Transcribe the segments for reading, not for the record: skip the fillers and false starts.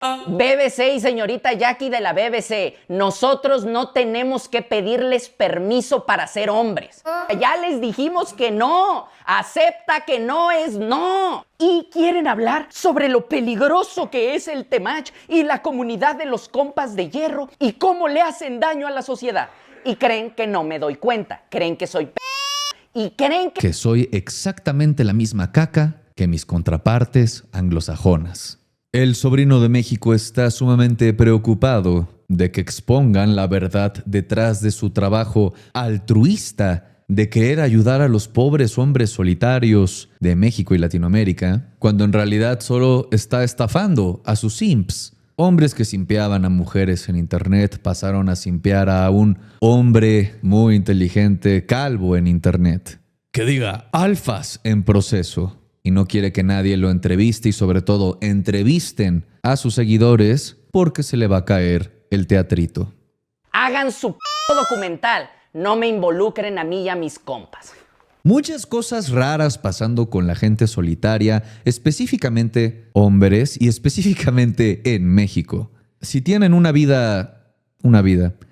BBC y señorita Jackie de la BBC, nosotros no tenemos que pedirles permiso para ser hombres. Ya les dijimos que no, acepta que no es no. Y quieren hablar sobre lo peligroso que es el Temach y la comunidad de los compas de hierro y cómo le hacen daño a la sociedad. Y creen que no me doy cuenta, creen que soy y creen que soy exactamente la misma caca que mis contrapartes anglosajonas. El sobrino de México está sumamente preocupado de que expongan la verdad detrás de su trabajo altruista de querer ayudar a los pobres hombres solitarios de México y Latinoamérica, cuando en realidad solo está estafando a sus simps. Hombres que simpeaban a mujeres en internet pasaron a simpear a un hombre muy inteligente, calvo en internet, que diga alfas en proceso. Y no quiere que nadie lo entreviste y sobre todo entrevisten a sus seguidores porque se le va a caer el teatrito. Hagan su documental, no me involucren a mí y a mis compas. Muchas cosas raras pasando con la gente solitaria, específicamente hombres y específicamente en México. Si tienen una vida,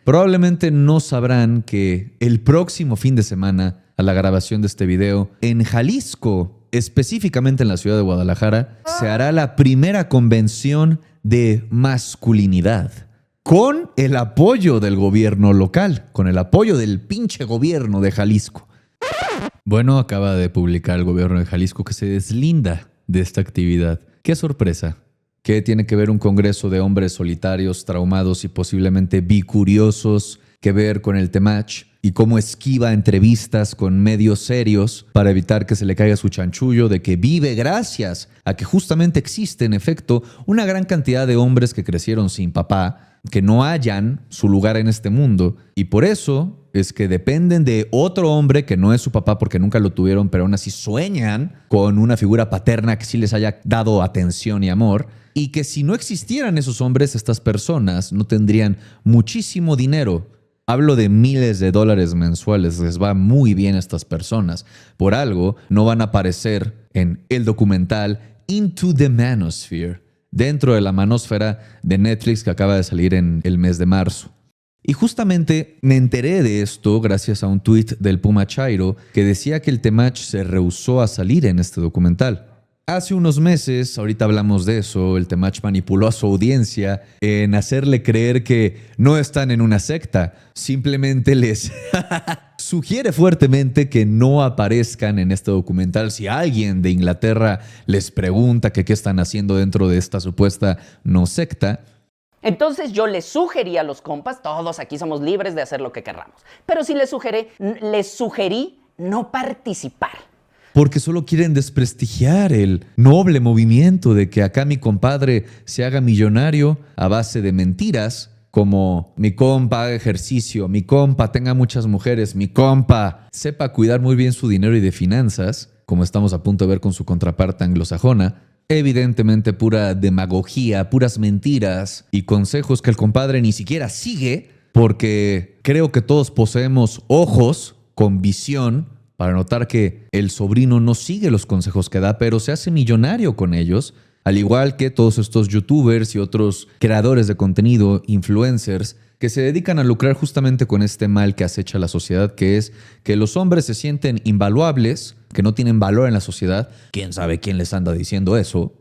probablemente no sabrán que el próximo fin de semana, a la grabación de este video, en Jalisco, específicamente en la ciudad de Guadalajara, se hará la primera convención de masculinidad. Con el apoyo del gobierno local, con el apoyo del pinche gobierno de Jalisco. Bueno, acaba de publicar el gobierno de Jalisco que se deslinda de esta actividad. ¡Qué sorpresa! ¿Qué tiene que ver un congreso de hombres solitarios, traumados y posiblemente bicuriosos que ver con el Temach? Y cómo esquiva entrevistas con medios serios para evitar que se le caiga su chanchullo de que vive gracias a que justamente existe, en efecto, una gran cantidad de hombres que crecieron sin papá, que no hallan su lugar en este mundo y por eso es que dependen de otro hombre que no es su papá porque nunca lo tuvieron, pero aún así sueñan con una figura paterna que sí les haya dado atención y amor, y que si no existieran esos hombres, estas personas no tendrían muchísimo dinero. Hablo de miles de dólares mensuales, les va muy bien a estas personas. Por algo no van a aparecer en el documental Into the Manosphere, dentro de la manósfera de Netflix que acaba de salir en el mes de marzo. Y justamente me enteré de esto gracias a un tuit del Puma Chairo que decía que el Temach se rehusó a salir en este documental. Hace unos meses, ahorita hablamos de eso, el Temach manipuló a su audiencia en hacerle creer que no están en una secta. Simplemente les sugiere fuertemente que no aparezcan en este documental. Si alguien de Inglaterra les pregunta que qué están haciendo dentro de esta supuesta no secta. Entonces yo les sugerí a los compas, todos aquí somos libres de hacer lo que querramos, pero sí les sugerí no participar. Porque solo quieren desprestigiar el noble movimiento de que acá mi compadre se haga millonario a base de mentiras, como mi compa haga ejercicio, mi compa tenga muchas mujeres, mi compa sepa cuidar muy bien su dinero y de finanzas, como estamos a punto de ver con su contraparte anglosajona. Evidentemente pura demagogía, puras mentiras y consejos que el compadre ni siquiera sigue, porque creo que todos poseemos ojos con visión para notar que el sobrino no sigue los consejos que da, pero se hace millonario con ellos, al igual que todos estos youtubers y otros creadores de contenido, influencers, que se dedican a lucrar justamente con este mal que acecha a la sociedad, que es que los hombres se sienten invaluables, que no tienen valor en la sociedad. ¿Quién sabe quién les anda diciendo eso?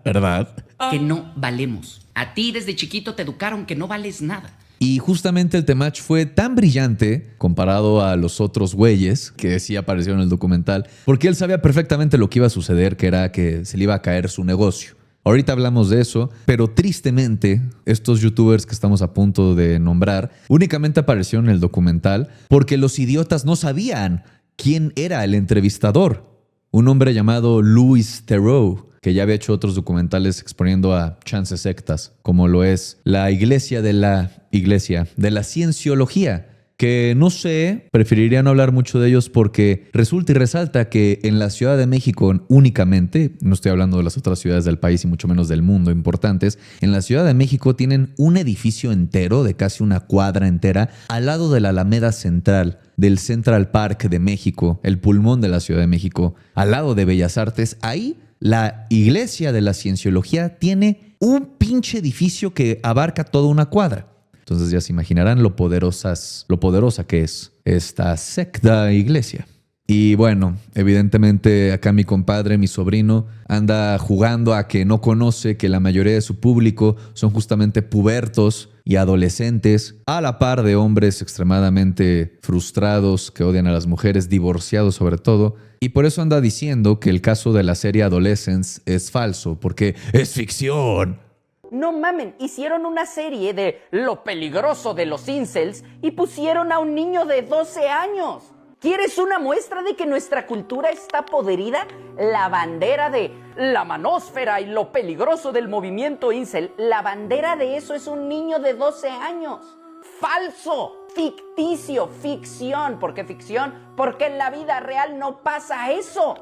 ¿Verdad? Que no valemos. A ti desde chiquito te educaron que no vales nada. Y justamente el Temach fue tan brillante comparado a los otros güeyes que sí aparecieron en el documental, porque él sabía perfectamente lo que iba a suceder, que era que se le iba a caer su negocio. Ahorita hablamos de eso, pero tristemente estos youtubers que estamos a punto de nombrar únicamente aparecieron en el documental porque los idiotas no sabían quién era el entrevistador. Un hombre llamado Louis Theroux, que ya había hecho otros documentales exponiendo a chances sectas, como lo es la iglesia de la cienciología, que no sé, preferiría no hablar mucho de ellos porque resulta y resalta que en la Ciudad de México únicamente, no estoy hablando de las otras ciudades del país y mucho menos del mundo importantes, en la Ciudad de México tienen un edificio entero de casi una cuadra entera al lado de la Alameda Central, del Central Park de México, el pulmón de la Ciudad de México, al lado de Bellas Artes. Ahí la iglesia de la cienciología tiene un pinche edificio que abarca toda una cuadra. Entonces ya se imaginarán lo poderosa que es esta secta iglesia. Y bueno, evidentemente acá mi compadre, mi sobrino, anda jugando a que no conoce que la mayoría de su público son justamente pubertos y adolescentes, a la par de hombres extremadamente frustrados que odian a las mujeres, divorciados sobre todo. Y por eso anda diciendo que el caso de la serie Adolescence es falso, porque es ficción. No mamen, hicieron una serie de lo peligroso de los incels y pusieron a un niño de 12 años. ¿Quieres una muestra de que nuestra cultura está podrida? La bandera de la manósfera y lo peligroso del movimiento incel, la bandera de eso es un niño de 12 años. ¡Falso! Ficticio, ficción. ¿Por qué ficción? Porque en la vida real no pasa eso.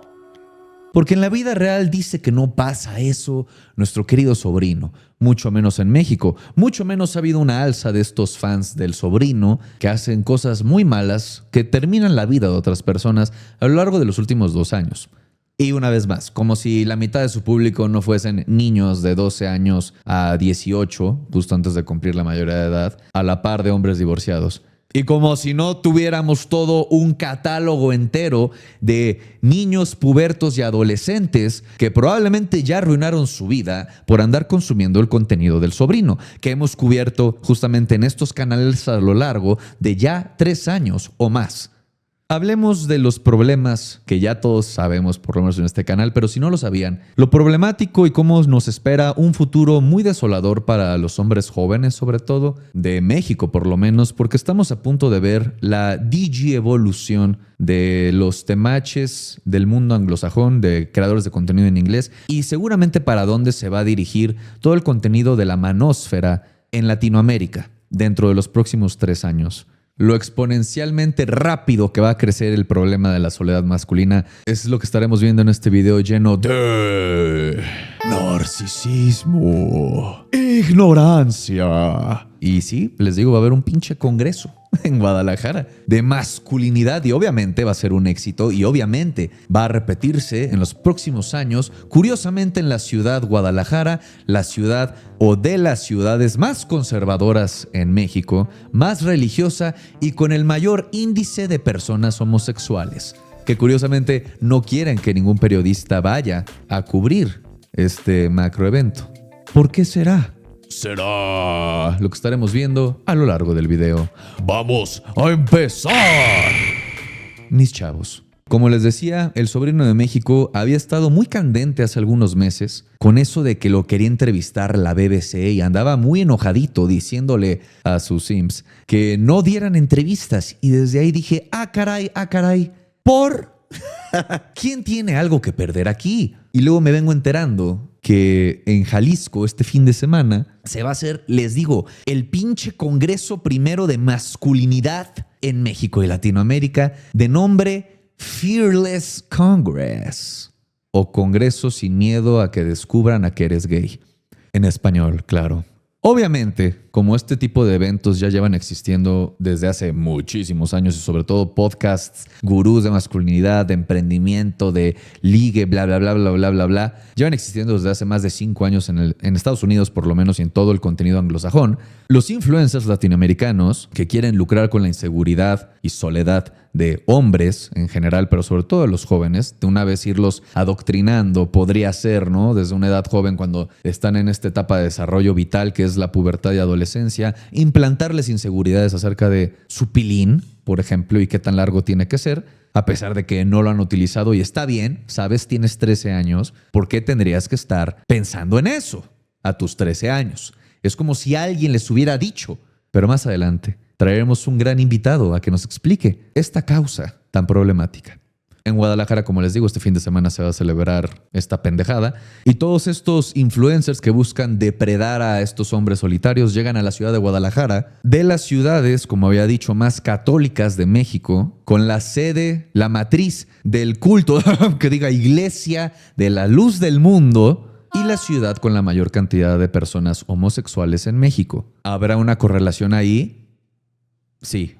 Porque en la vida real dice que no pasa eso nuestro querido sobrino, mucho menos en México. Mucho menos ha habido una alza de estos fans del sobrino que hacen cosas muy malas que terminan la vida de otras personas a lo largo de los últimos 2 años. Y una vez más, como si la mitad de su público no fuesen niños de 12 años a 18, justo antes de cumplir la mayoría de edad, a la par de hombres divorciados. Y como si no tuviéramos todo un catálogo entero de niños pubertos y adolescentes que probablemente ya arruinaron su vida por andar consumiendo el contenido del sobrino, que hemos cubierto justamente en estos canales a lo largo de ya 3 años o más. Hablemos de los problemas que ya todos sabemos, por lo menos en este canal, pero si no lo sabían, lo problemático y cómo nos espera un futuro muy desolador para los hombres jóvenes, sobre todo de México por lo menos, porque estamos a punto de ver la digievolución de los temaches del mundo anglosajón, de creadores de contenido en inglés, y seguramente para dónde se va a dirigir todo el contenido de la manósfera en Latinoamérica dentro de los próximos 3 años. Lo exponencialmente rápido que va a crecer el problema de la soledad masculina es lo que estaremos viendo en este video lleno de narcisismo, ignorancia. Y sí, les digo, va a haber un pinche congreso en Guadalajara de masculinidad y obviamente va a ser un éxito y obviamente va a repetirse en los próximos años, curiosamente en la ciudad Guadalajara, la ciudad o de las ciudades más conservadoras en México, más religiosa y con el mayor índice de personas homosexuales, que curiosamente no quieren que ningún periodista vaya a cubrir este macroevento. ¿Por qué será? Será lo que estaremos viendo a lo largo del video. ¡Vamos a empezar! Mis chavos, como les decía, el sobrino de México había estado muy candente hace algunos meses con eso de que lo quería entrevistar la BBC y andaba muy enojadito diciéndole a sus simps que no dieran entrevistas. Y desde ahí dije, ah caray, ¿por? ¿Quién tiene algo que perder aquí? Y luego me vengo enterando que en Jalisco este fin de semana se va a hacer, les digo, el pinche congreso primero de masculinidad en México y Latinoamérica, de nombre Fearless Congress, o Congreso sin miedo a que descubran a que eres gay. En español, claro. Obviamente, como este tipo de eventos ya llevan existiendo desde hace muchísimos años y sobre todo podcasts, gurús de masculinidad, de emprendimiento, de ligue, bla, bla, bla, bla, bla, bla, bla, llevan existiendo desde hace más de 5 años en Estados Unidos por lo menos y en todo el contenido anglosajón, los influencers latinoamericanos que quieren lucrar con la inseguridad y soledad de hombres en general, pero sobre todo de los jóvenes, de una vez irlos adoctrinando, podría ser, ¿no? Desde una edad joven cuando están en esta etapa de desarrollo vital que es la pubertad y adolescencia, implantarles inseguridades acerca de su pilín, por ejemplo, y qué tan largo tiene que ser, a pesar de que no lo han utilizado y está bien, sabes, tienes 13 años, ¿por qué tendrías que estar pensando en eso a tus 13 años? Es como si alguien les hubiera dicho, pero más adelante traeremos un gran invitado a que nos explique esta causa tan problemática. En Guadalajara, como les digo, este fin de semana se va a celebrar esta pendejada y todos estos influencers que buscan depredar a estos hombres solitarios llegan a la ciudad de Guadalajara, de las ciudades, como había dicho, más católicas de México, con la sede, la matriz del culto, que diga Iglesia de la Luz del Mundo, y la ciudad con la mayor cantidad de personas homosexuales en México. ¿Habrá una correlación ahí? Sí.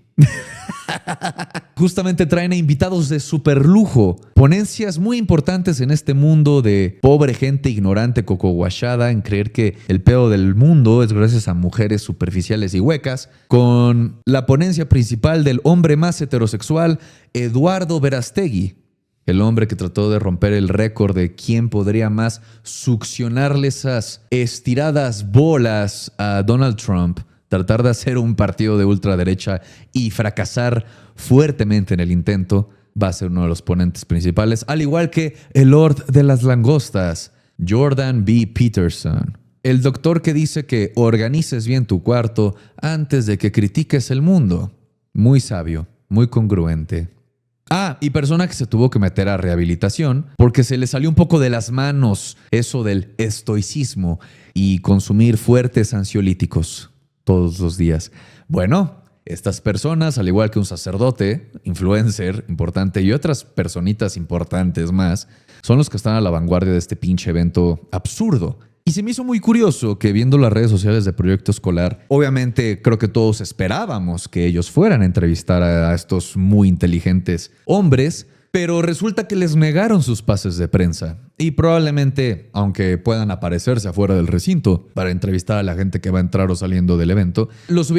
justamente traen a invitados de super lujo, ponencias muy importantes en este mundo de pobre gente ignorante cocoguachada en creer que el pedo del mundo es gracias a mujeres superficiales y huecas, con la ponencia principal del hombre más heterosexual, Eduardo Verástegui, el hombre que trató de romper el récord de quién podría más succionarle esas estiradas bolas a Donald Trump, tratar de hacer un partido de ultraderecha y fracasar fuertemente en el intento, va a ser uno de los ponentes principales, al igual que el Lord de las Langostas, Jordan B. Peterson. El doctor que dice que organices bien tu cuarto antes de que critiques el mundo. Muy sabio, muy congruente. Y persona que se tuvo que meter a rehabilitación porque se le salió un poco de las manos eso del estoicismo y consumir fuertes ansiolíticos todos los días. Bueno, estas personas, al igual que un sacerdote, influencer importante y otras personitas importantes más, son los que están a la vanguardia de este pinche evento absurdo. Y se me hizo muy curioso que viendo las redes sociales de Proyecto Escolar, obviamente creo que todos esperábamos que ellos fueran a entrevistar a estos muy inteligentes hombres, pero resulta que les negaron sus pases de prensa. Y probablemente, aunque puedan aparecerse afuera del recinto para entrevistar a la gente que va a entrar o saliendo del evento, los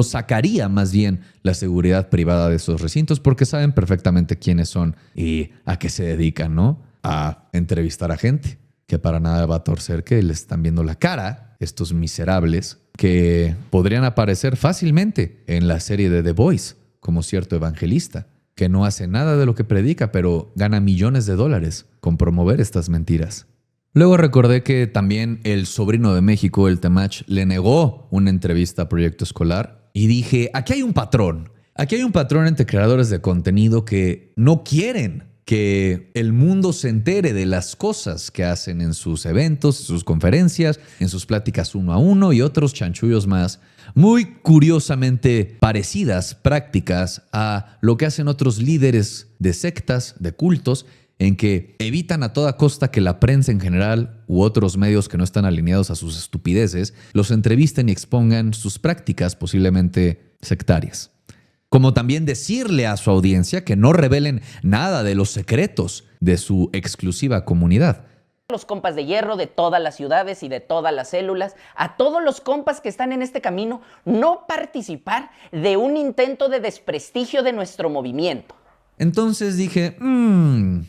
sacaría más bien la seguridad privada de esos recintos porque saben perfectamente quiénes son y a qué se dedican, ¿no? A entrevistar a gente que para nada va a torcer, que les están viendo la cara, estos miserables, que podrían aparecer fácilmente en la serie de The Voice, como cierto evangelista, que no hace nada de lo que predica, pero gana millones de dólares con promover estas mentiras. Luego recordé que también el sobrino de México, el Temach, le negó una entrevista a Proyecto Escolar y dije, aquí hay un patrón. Aquí hay un patrón entre creadores de contenido que no quieren que el mundo se entere de las cosas que hacen en sus eventos, en sus conferencias, en sus pláticas uno a uno y otros chanchullos más, muy curiosamente parecidas prácticas a lo que hacen otros líderes de sectas, de cultos, en que evitan a toda costa que la prensa en general u otros medios que no están alineados a sus estupideces los entrevisten y expongan sus prácticas posiblemente sectarias. Como también decirle a su audiencia que no revelen nada de los secretos de su exclusiva comunidad. Los compas de hierro de todas las ciudades y de todas las células, a todos los compas que están en este camino, no participar de un intento de desprestigio de nuestro movimiento. Entonces dije,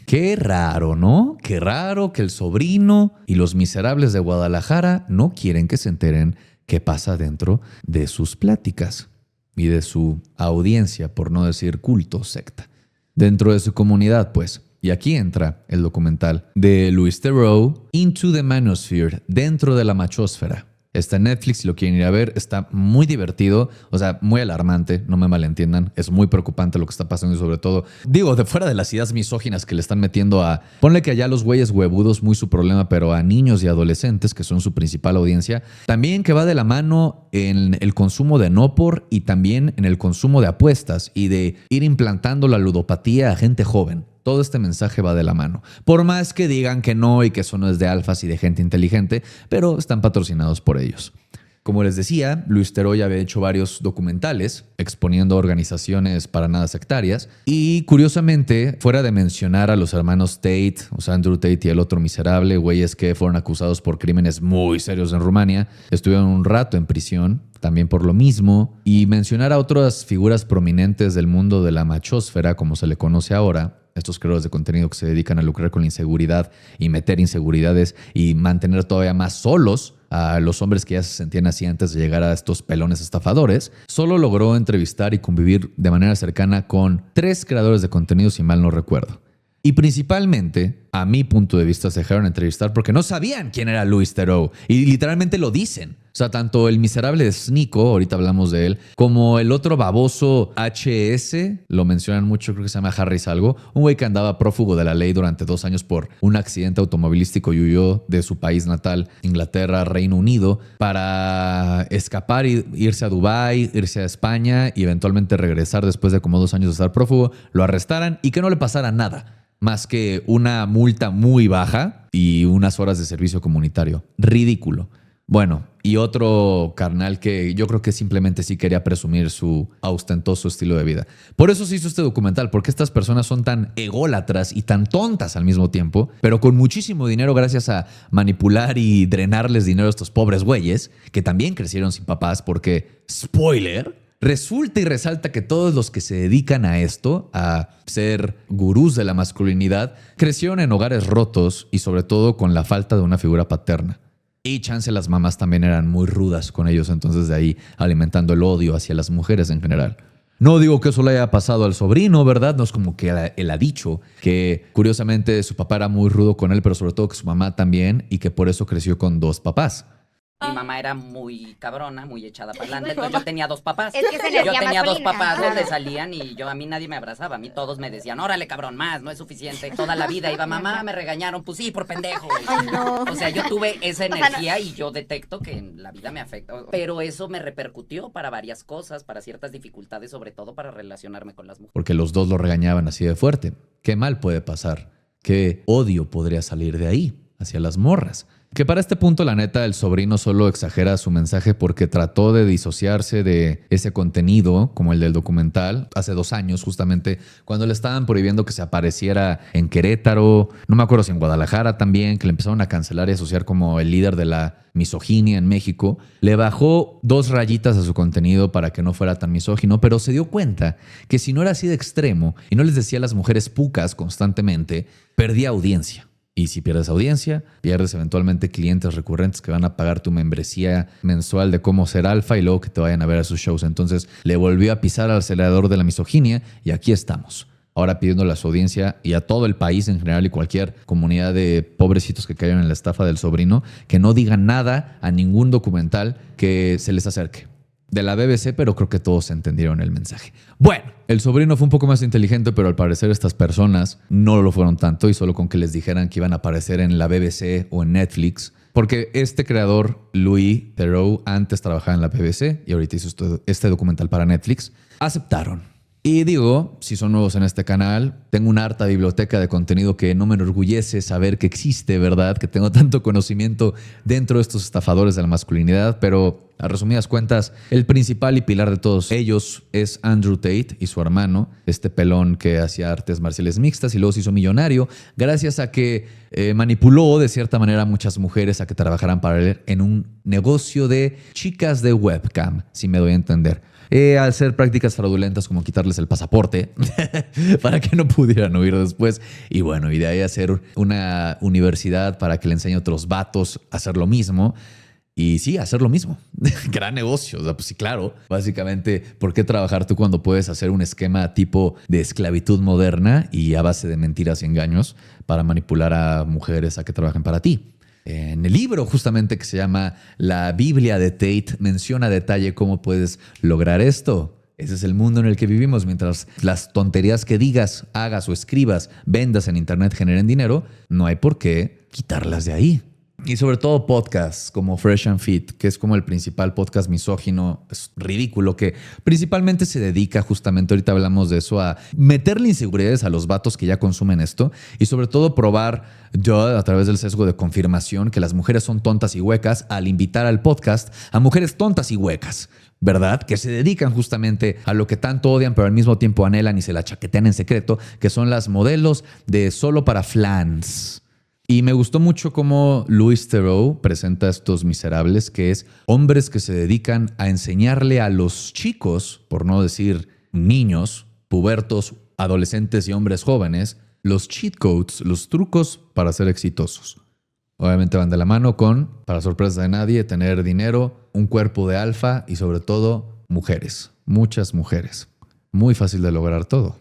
qué raro, ¿no? Qué raro que el sobrino y los miserables de Guadalajara no quieren que se enteren qué pasa dentro de sus pláticas y de su audiencia, por no decir culto, secta. Dentro de su comunidad, pues. Y aquí entra el documental de Louis Theroux, Into the Manosphere, dentro de la machosfera. Está en Netflix, si lo quieren ir a ver, está muy divertido, o sea, muy alarmante, no me malentiendan, es muy preocupante lo que está pasando y sobre todo, digo, de fuera de las ideas misóginas que le están metiendo a, ponle que allá los güeyes huevudos, muy su problema, pero a niños y adolescentes, que son su principal audiencia, también que va de la mano en el consumo de no por y también en el consumo de apuestas y de ir implantando la ludopatía a gente joven. Todo este mensaje va de la mano. Por más que digan que no y que eso no es de alfas y de gente inteligente, pero están patrocinados por ellos. Como les decía, Louis Theroux ya había hecho varios documentales exponiendo organizaciones para nada sectarias y curiosamente, fuera de mencionar a los hermanos Tate, o sea, Andrew Tate y el otro miserable, güeyes que fueron acusados por crímenes muy serios en Rumania, estuvieron un rato en prisión, también por lo mismo, y mencionar a otras figuras prominentes del mundo de la machosfera, como se le conoce ahora, estos creadores de contenido que se dedican a lucrar con la inseguridad y meter inseguridades y mantener todavía más solos a los hombres que ya se sentían así antes de llegar a estos pelones estafadores, solo logró entrevistar y convivir de manera cercana con 3 creadores de contenido, si mal no recuerdo. Y principalmente, a mi punto de vista, se dejaron entrevistar porque no sabían quién era Louis Theroux. Y literalmente lo dicen. O sea, tanto el miserable de Sneako, ahorita hablamos de él, como el otro baboso HS, lo mencionan mucho, creo que se llama Harris algo, un güey que andaba prófugo de la ley durante 2 años por un accidente automovilístico y huyó de su país natal, Inglaterra, Reino Unido, para escapar e irse a Dubái, irse a España y eventualmente regresar después de como 2 años de estar prófugo, lo arrestaran y que no le pasara nada más que una multa muy baja y unas horas de servicio comunitario. Ridículo. Bueno, y otro carnal que yo creo que simplemente sí quería presumir su ostentoso estilo de vida. Por eso se hizo este documental, porque estas personas son tan ególatras y tan tontas al mismo tiempo, pero con muchísimo dinero gracias a manipular y drenarles dinero a estos pobres güeyes, que también crecieron sin papás, porque, spoiler, resulta y resalta que todos los que se dedican a esto, a ser gurús de la masculinidad, crecieron en hogares rotos y sobre todo con la falta de una figura paterna. Y chance las mamás también eran muy rudas con ellos, entonces de ahí alimentando el odio hacia las mujeres en general. No digo que eso le haya pasado al sobrino, ¿verdad? No es como que él ha dicho que curiosamente su papá era muy rudo con él, pero sobre todo que su mamá también y que por eso creció con 2 papás. Mi mamá era muy cabrona, muy echada para adelante, entonces yo tenía 2 papás. Es que es Yo energía tenía 2 masculina. papás donde salían y a mí nadie me abrazaba, a mí todos me decían, órale cabrón, más, no es suficiente. Toda la vida iba, mamá, me regañaron, pues sí, por pendejo. Ay, no. O sea, yo tuve esa sea, no. energía y yo detecto que en la vida me afecta. Pero eso me repercutió para varias cosas, para ciertas dificultades, sobre todo para relacionarme con las mujeres. Porque los 2 lo regañaban así de fuerte. ¿Qué mal puede pasar? ¿Qué odio podría salir de ahí hacia las morras? Que para este punto, la neta, el sobrino solo exagera su mensaje porque trató de disociarse de ese contenido, como el del documental, hace 2 años, justamente, cuando le estaban prohibiendo que se apareciera en Querétaro, no me acuerdo si en Guadalajara también, que le empezaron a cancelar y asociar como el líder de la misoginia en México. Le bajó 2 rayitas a su contenido para que no fuera tan misógino, pero se dio cuenta que si no era así de extremo y no les decía a las mujeres pucas constantemente, perdía audiencia. Y si pierdes audiencia, pierdes eventualmente clientes recurrentes que van a pagar tu membresía mensual de Cómo Ser Alfa y luego que te vayan a ver a sus shows. Entonces le volvió a pisar al acelerador de la misoginia y aquí estamos. Ahora pidiéndole a su audiencia y a todo el país en general y cualquier comunidad de pobrecitos que caigan en la estafa del sobrino, que no digan nada a ningún documental que se les acerque. De la BBC, pero creo que todos entendieron el mensaje. Bueno, el sobrino fue un poco más inteligente, pero al parecer estas personas no lo fueron tanto y solo con que les dijeran que iban a aparecer en la BBC o en Netflix. Porque este creador, Louis Theroux, antes trabajaba en la BBC y ahorita hizo este documental para Netflix. Aceptaron. Y digo, si son nuevos en este canal, tengo una harta biblioteca de contenido que no me enorgullece saber que existe, ¿verdad? Que tengo tanto conocimiento dentro de estos estafadores de la masculinidad, pero a resumidas cuentas, el principal y pilar de todos ellos es Andrew Tate y su hermano, este pelón que hacía artes marciales mixtas y luego se hizo millonario gracias a que manipuló de cierta manera a muchas mujeres a que trabajaran para él en un negocio de chicas de webcam, si me doy a entender. Al hacer prácticas fraudulentas como quitarles el pasaporte para que no pudieran huir después. Y bueno, y de ahí hacer una universidad para que le enseñe a otros vatos a hacer lo mismo. Y sí, hacer lo mismo. Gran negocio. O sea, pues sí, claro. Básicamente, ¿por qué trabajar tú cuando puedes hacer un esquema tipo de esclavitud moderna y a base de mentiras y engaños para manipular a mujeres a que trabajen para ti? En el libro justamente que se llama La Biblia de Tate menciona a detalle cómo puedes lograr esto. Ese es el mundo en el que vivimos. Mientras las tonterías que digas, hagas o escribas, vendas en internet generen dinero, no hay por qué quitarlas de ahí. Y sobre todo podcasts como Fresh and Fit, que es como el principal podcast misógino, es ridículo, que principalmente se dedica justamente, ahorita hablamos de eso, a meterle inseguridades a los vatos que ya consumen esto y sobre todo probar yo a través del sesgo de confirmación que las mujeres son tontas y huecas al invitar al podcast a mujeres tontas y huecas, ¿verdad? Que se dedican justamente a lo que tanto odian pero al mismo tiempo anhelan y se la chaquetean en secreto, que son las modelos de solo para flans. Y me gustó mucho cómo Louis Theroux presenta a estos miserables, que es hombres que se dedican a enseñarle a los chicos, por no decir niños, pubertos, adolescentes y hombres jóvenes, los cheat codes, los trucos para ser exitosos. Obviamente van de la mano con, para sorpresa de nadie, tener dinero, un cuerpo de alfa y sobre todo mujeres, muchas mujeres. Muy fácil de lograr todo.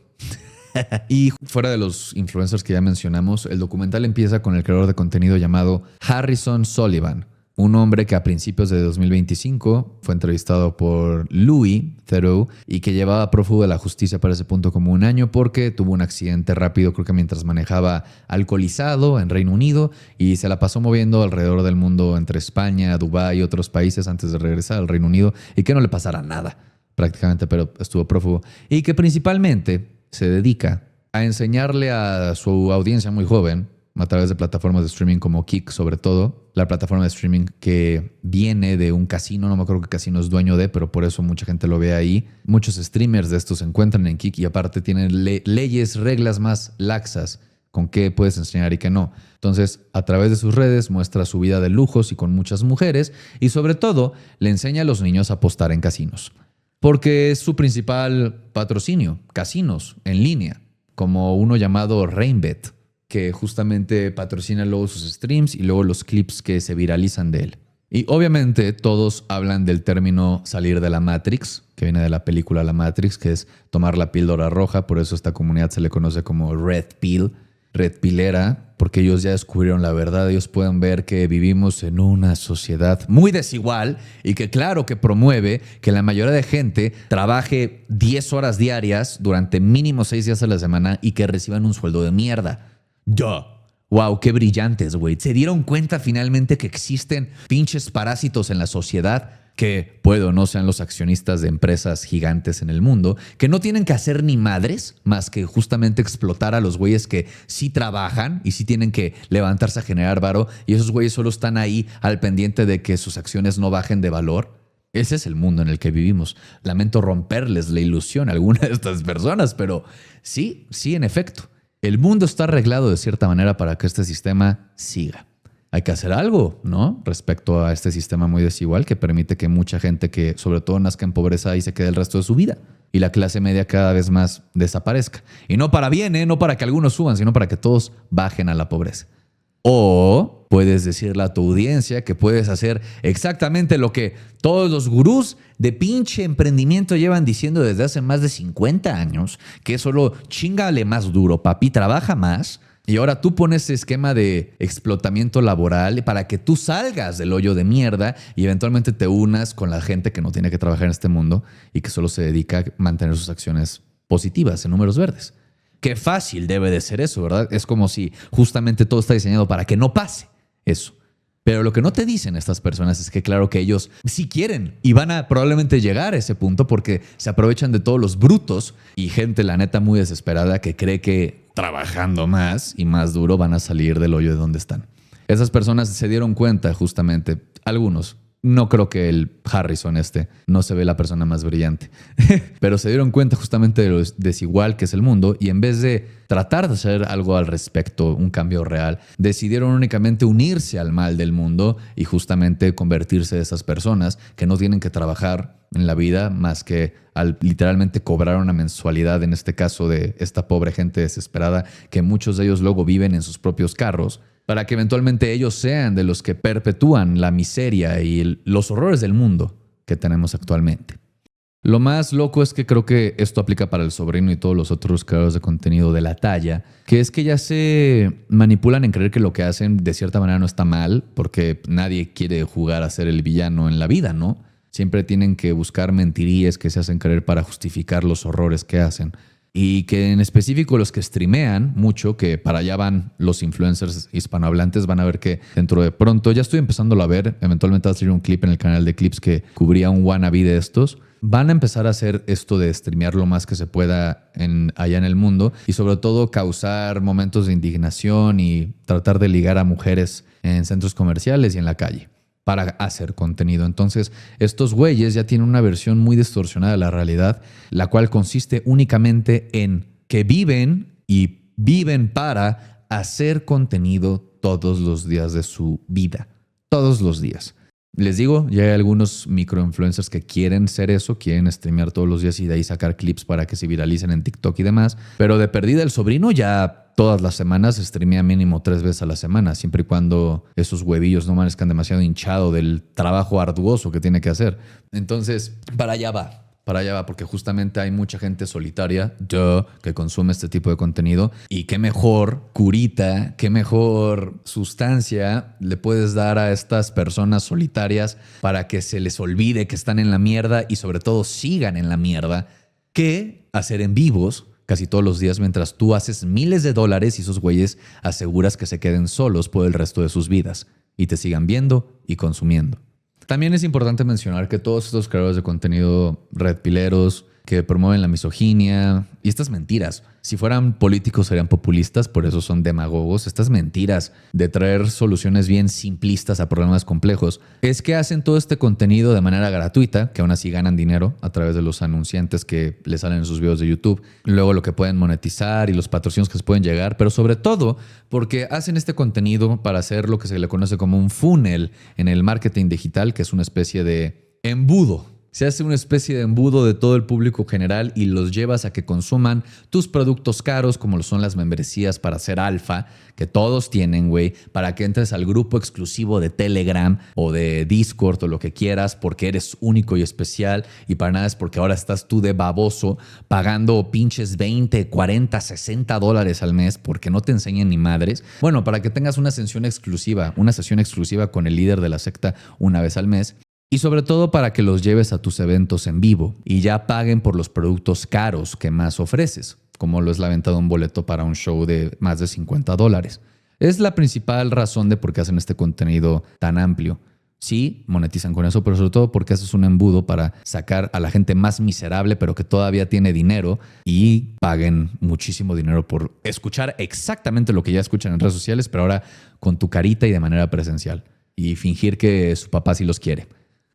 Y fuera de los influencers que ya mencionamos, el documental empieza con el creador de contenido llamado Harrison Sullivan, un hombre que a principios de 2025 fue entrevistado por Louis Theroux y que llevaba prófugo de la justicia para ese punto como 1 año porque tuvo un accidente rápido, creo que mientras manejaba alcoholizado en Reino Unido y se la pasó moviendo alrededor del mundo entre España, Dubái y otros países antes de regresar al Reino Unido y que no le pasara nada prácticamente, pero estuvo prófugo y que principalmente se dedica a enseñarle a su audiencia muy joven, a través de plataformas de streaming como Kik sobre todo, la plataforma de streaming que viene de un casino, no me acuerdo qué casino es dueño de, pero por eso mucha gente lo ve ahí. Muchos streamers de estos se encuentran en Kik y aparte tienen leyes, reglas más laxas con qué puedes enseñar y qué no. Entonces, a través de sus redes muestra su vida de lujos y con muchas mujeres y sobre todo le enseña a los niños a apostar en casinos. Porque es su principal patrocinio, casinos en línea, como uno llamado Rainbet, que justamente patrocina luego sus streams y luego los clips que se viralizan de él. Y obviamente todos hablan del término salir de la Matrix, que viene de la película La Matrix, que es tomar la píldora roja, por eso esta comunidad se le conoce como Red Pill, Red Pilera, porque ellos ya descubrieron la verdad, ellos pueden ver que vivimos en una sociedad muy desigual y que claro que promueve que la mayoría de gente trabaje 10 horas diarias durante mínimo 6 días a la semana y que reciban un sueldo de mierda. ¡Duh! ¡Wow! ¡Qué brillantes, güey! ¿Se dieron cuenta finalmente que existen pinches parásitos en la sociedad? Que puede o no sean los accionistas de empresas gigantes en el mundo, que no tienen que hacer ni madres más que justamente explotar a los güeyes que sí trabajan y sí tienen que levantarse a generar varo y esos güeyes solo están ahí al pendiente de que sus acciones no bajen de valor. Ese es el mundo en el que vivimos. Lamento romperles la ilusión a alguna de estas personas, pero sí, en efecto. El mundo está arreglado de cierta manera para que este sistema siga. Hay que hacer algo, ¿no? Respecto a este sistema muy desigual que permite que mucha gente que sobre todo nazca en pobreza y se quede el resto de su vida. Y la clase media cada vez más desaparezca. Y no para bien, no para que algunos suban, sino para que todos bajen a la pobreza. O puedes decirle a tu audiencia que puedes hacer exactamente lo que todos los gurús de pinche emprendimiento llevan diciendo desde hace más de 50 años, que es solo chíngale más duro, papi, trabaja más. Y ahora tú pones ese esquema de explotamiento laboral para que tú salgas del hoyo de mierda y eventualmente te unas con la gente que no tiene que trabajar en este mundo y que solo se dedica a mantener sus acciones positivas en números verdes. Qué fácil debe de ser eso, ¿verdad? Es como si justamente todo está diseñado para que no pase eso. Pero lo que no te dicen estas personas es que claro que ellos sí quieren y van a probablemente llegar a ese punto porque se aprovechan de todos los brutos y gente, la neta, muy desesperada que cree que trabajando más y más duro van a salir del hoyo de donde están. Esas personas se dieron cuenta justamente, algunos. No creo que el Harrison no se ve la persona más brillante, pero se dieron cuenta justamente de lo desigual que es el mundo y en vez de tratar de hacer algo al respecto, un cambio real, decidieron únicamente unirse al mal del mundo y justamente convertirse de esas personas que no tienen que trabajar en la vida más que al literalmente cobrar una mensualidad, en este caso de esta pobre gente desesperada que muchos de ellos luego viven en sus propios carros, para que eventualmente ellos sean de los que perpetúan la miseria y los horrores del mundo que tenemos actualmente. Lo más loco es que creo que esto aplica para El Sobrino y todos los otros creadores de contenido de la talla, que es que ya se manipulan en creer que lo que hacen de cierta manera no está mal, porque nadie quiere jugar a ser el villano en la vida, ¿no? Siempre tienen que buscar mentirías que se hacen creer para justificar los horrores que hacen. Y que en específico los que streamean mucho, que para allá van los influencers hispanohablantes, van a ver que dentro de pronto, ya estoy empezándolo a ver, eventualmente va a salir un clip en el canal de Clips que cubría un wannabe de estos, van a empezar a hacer esto de streamear lo más que se pueda allá en el mundo y sobre todo causar momentos de indignación y tratar de ligar a mujeres en centros comerciales y en la calle para hacer contenido. Entonces, estos güeyes ya tienen una versión muy distorsionada de la realidad, la cual consiste únicamente en que viven para hacer contenido todos los días de su vida. Todos los días. Les digo, ya hay algunos microinfluencers que quieren ser eso, quieren streamear todos los días y de ahí sacar clips para que se viralicen en TikTok y demás. Pero de perdida El Sobrino ya todas las semanas streamea mínimo 3 veces a la semana, siempre y cuando esos huevillos no amanezcan demasiado hinchado del trabajo arduoso que tiene que hacer. Entonces, para allá va, porque justamente hay mucha gente solitaria que consume este tipo de contenido y qué mejor curita, qué mejor sustancia le puedes dar a estas personas solitarias para que se les olvide que están en la mierda y sobre todo sigan en la mierda que hacer en vivos casi todos los días mientras tú haces miles de dólares y esos güeyes aseguras que se queden solos por el resto de sus vidas y te sigan viendo y consumiendo. También es importante mencionar que todos estos creadores de contenido redpileros que promueven la misoginia y estas mentiras. Si fueran políticos serían populistas, por eso son demagogos. Estas mentiras de traer soluciones bien simplistas a problemas complejos es que hacen todo este contenido de manera gratuita, que aún así ganan dinero a través de los anunciantes que les salen en sus videos de YouTube, luego lo que pueden monetizar y los patrocinios que les pueden llegar, pero sobre todo porque hacen este contenido para hacer lo que se le conoce como un funnel en el marketing digital, que es una especie de embudo. Se hace una especie de embudo de todo el público general y los llevas a que consuman tus productos caros, como lo son las membresías para ser alfa, que todos tienen, güey, para que entres al grupo exclusivo de Telegram o de Discord o lo que quieras, porque eres único y especial, y para nada es porque ahora estás tú de baboso pagando pinches 20, 40, 60 dólares al mes porque no te enseñan ni madres. Bueno, para que tengas una sesión exclusiva con el líder de la secta una vez al mes. Y sobre todo para que los lleves a tus eventos en vivo y ya paguen por los productos caros que más ofreces, como lo es la venta de un boleto para un show de más de 50 dólares. Es la principal razón de por qué hacen este contenido tan amplio. Sí, monetizan con eso, pero sobre todo porque haces un embudo para sacar a la gente más miserable, pero que todavía tiene dinero y paguen muchísimo dinero por escuchar exactamente lo que ya escuchan en redes sociales, pero ahora con tu carita y de manera presencial. Y fingir que su papá sí los quiere.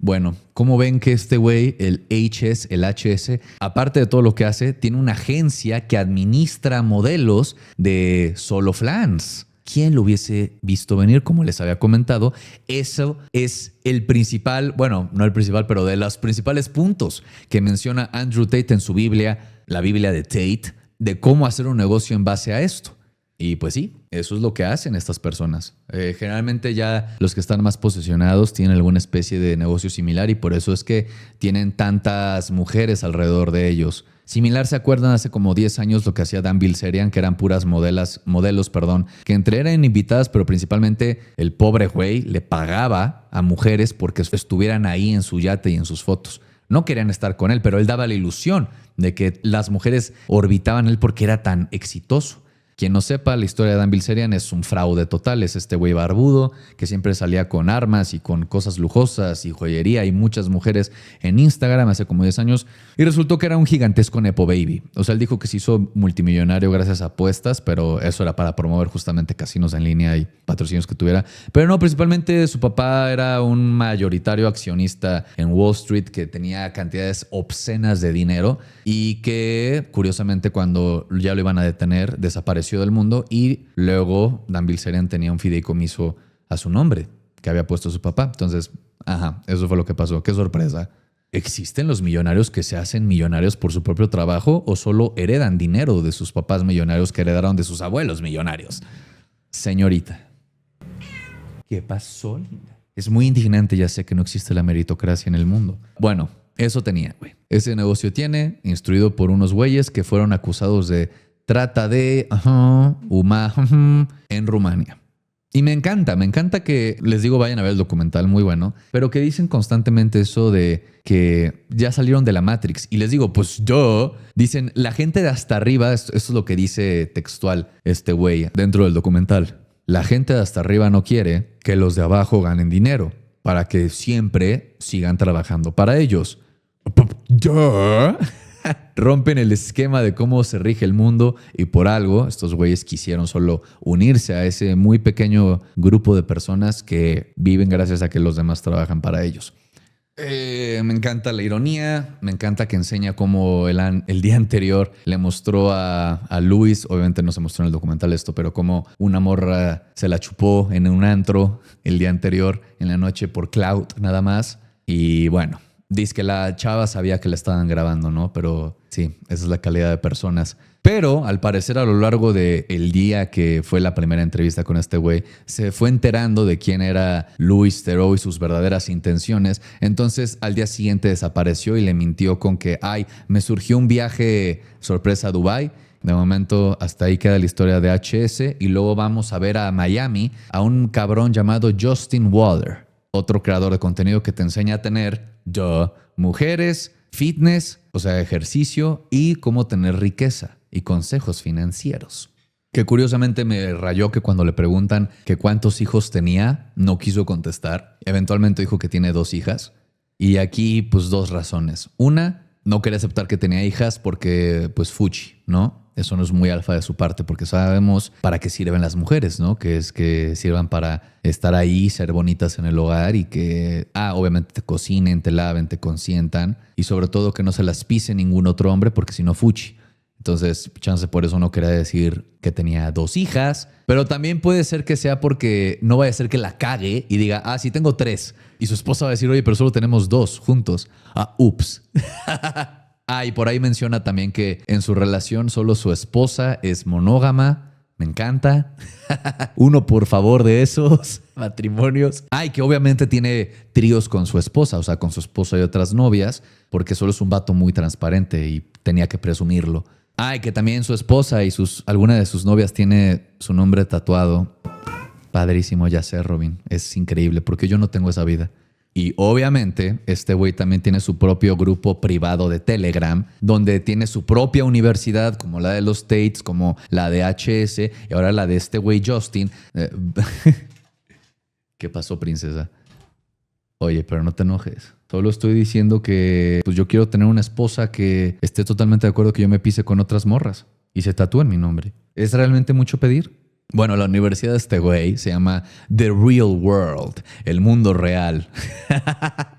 Bueno, ¿cómo ven que este güey, el HS, aparte de todo lo que hace, tiene una agencia que administra modelos de solo flans? ¿Quién lo hubiese visto venir? Como les había comentado, eso es el principal, bueno, no el principal, pero de los principales puntos que menciona Andrew Tate en su Biblia, la Biblia de Tate, de cómo hacer un negocio en base a esto. Y pues sí, eso es lo que hacen estas personas. Generalmente ya los que están más posicionados tienen alguna especie de negocio similar y por eso es que tienen tantas mujeres alrededor de ellos. Similar, ¿se acuerdan? Hace como 10 años lo que hacía Dan Bilzerian, que eran puras modelos, que entre eran invitadas, pero principalmente el pobre güey le pagaba a mujeres porque estuvieran ahí en su yate y en sus fotos. No querían estar con él, pero él daba la ilusión de que las mujeres orbitaban a él porque era tan exitoso. Quien no sepa, la historia de Dan Bilzerian es un fraude total. Es este güey barbudo que siempre salía con armas y con cosas lujosas y joyería y muchas mujeres en Instagram hace como 10 años. Y resultó que era un gigantesco nepo baby. O sea, él dijo que se hizo multimillonario gracias a apuestas, pero eso era para promover justamente casinos en línea y patrocinios que tuviera. Pero no, principalmente su papá era un mayoritario accionista en Wall Street que tenía cantidades obscenas de dinero y que, curiosamente, cuando ya lo iban a detener, desapareció del mundo y luego Dan Bilzerian tenía un fideicomiso a su nombre que había puesto su papá. Entonces, eso fue lo que pasó. ¡Qué sorpresa! ¿Existen los millonarios que se hacen millonarios por su propio trabajo o solo heredan dinero de sus papás millonarios que heredaron de sus abuelos millonarios? Señorita, ¿qué pasó, linda? Es muy indignante, ya sé que no existe la meritocracia en el mundo. Bueno, eso tenía, güey. Ese negocio tiene, instruido por unos güeyes que fueron acusados de trata de en Rumania. Y me encanta que, les digo, vayan a ver el documental, muy bueno, pero que dicen constantemente eso de que ya salieron de la Matrix. Y les digo, pues dicen, la gente de hasta arriba, esto es lo que dice textual este güey dentro del documental. La gente de hasta arriba no quiere que los de abajo ganen dinero para que siempre sigan trabajando para ellos. Rompen el esquema de cómo se rige el mundo y por algo estos güeyes quisieron solo unirse a ese muy pequeño grupo de personas que viven gracias a que los demás trabajan para ellos. Me encanta la ironía, me encanta que enseña cómo el día anterior le mostró a Luis, obviamente no se mostró en el documental esto, pero cómo una morra se la chupó en un antro el día anterior, en la noche por clout nada más. Y bueno, dice que la chava sabía que la estaban grabando, ¿no? Pero sí, esa es la calidad de personas. Pero al parecer a lo largo del día que fue la primera entrevista con este güey, se fue enterando de quién era Louis Theroux y sus verdaderas intenciones. Entonces al día siguiente desapareció y le mintió con que, me surgió un viaje sorpresa a Dubái. De momento hasta ahí queda la historia de HS y luego vamos a ver a Miami a un cabrón llamado Justin Waller, otro creador de contenido que te enseña a tener mujeres, fitness, o sea, ejercicio y cómo tener riqueza y consejos financieros. Que curiosamente me rayó que cuando le preguntan que cuántos hijos tenía, no quiso contestar. Eventualmente dijo que tiene 2 hijas. Y aquí, pues 2 razones. Una, no quería aceptar que tenía hijas porque, pues, fuchi, ¿no? Eso no es muy alfa de su parte porque sabemos para qué sirven las mujeres, ¿no? Que es que sirvan para estar ahí, ser bonitas en el hogar y que, obviamente te cocinen, te laven, te consientan y sobre todo que no se las pise ningún otro hombre porque si no, fuchi. Entonces, chance por eso no quería decir que tenía 2 hijas, pero también puede ser que sea porque no vaya a ser que la cague y diga, sí tengo 3. Y su esposa va a decir, oye, pero solo tenemos 2 juntos. Ups. Y por ahí menciona también que en su relación solo su esposa es monógama. Me encanta. Uno, por favor, de esos matrimonios. Y que obviamente tiene tríos con su esposa, o sea, con su esposa y otras novias, porque solo es un vato muy transparente y tenía que presumirlo. Y que también su esposa y alguna de sus novias tiene su nombre tatuado. Padrísimo, ya sé, Robin. Es increíble porque yo no tengo esa vida. Y obviamente este güey también tiene su propio grupo privado de Telegram, donde tiene su propia universidad, como la de los States, como la de HS y ahora la de este güey Justin. ¿Qué pasó, princesa? Oye, pero no te enojes. Solo estoy diciendo que pues yo quiero tener una esposa que esté totalmente de acuerdo que yo me pise con otras morras y se tatúen mi nombre. ¿Es realmente mucho pedir? Bueno, la universidad de este güey se llama The Real World, el mundo real.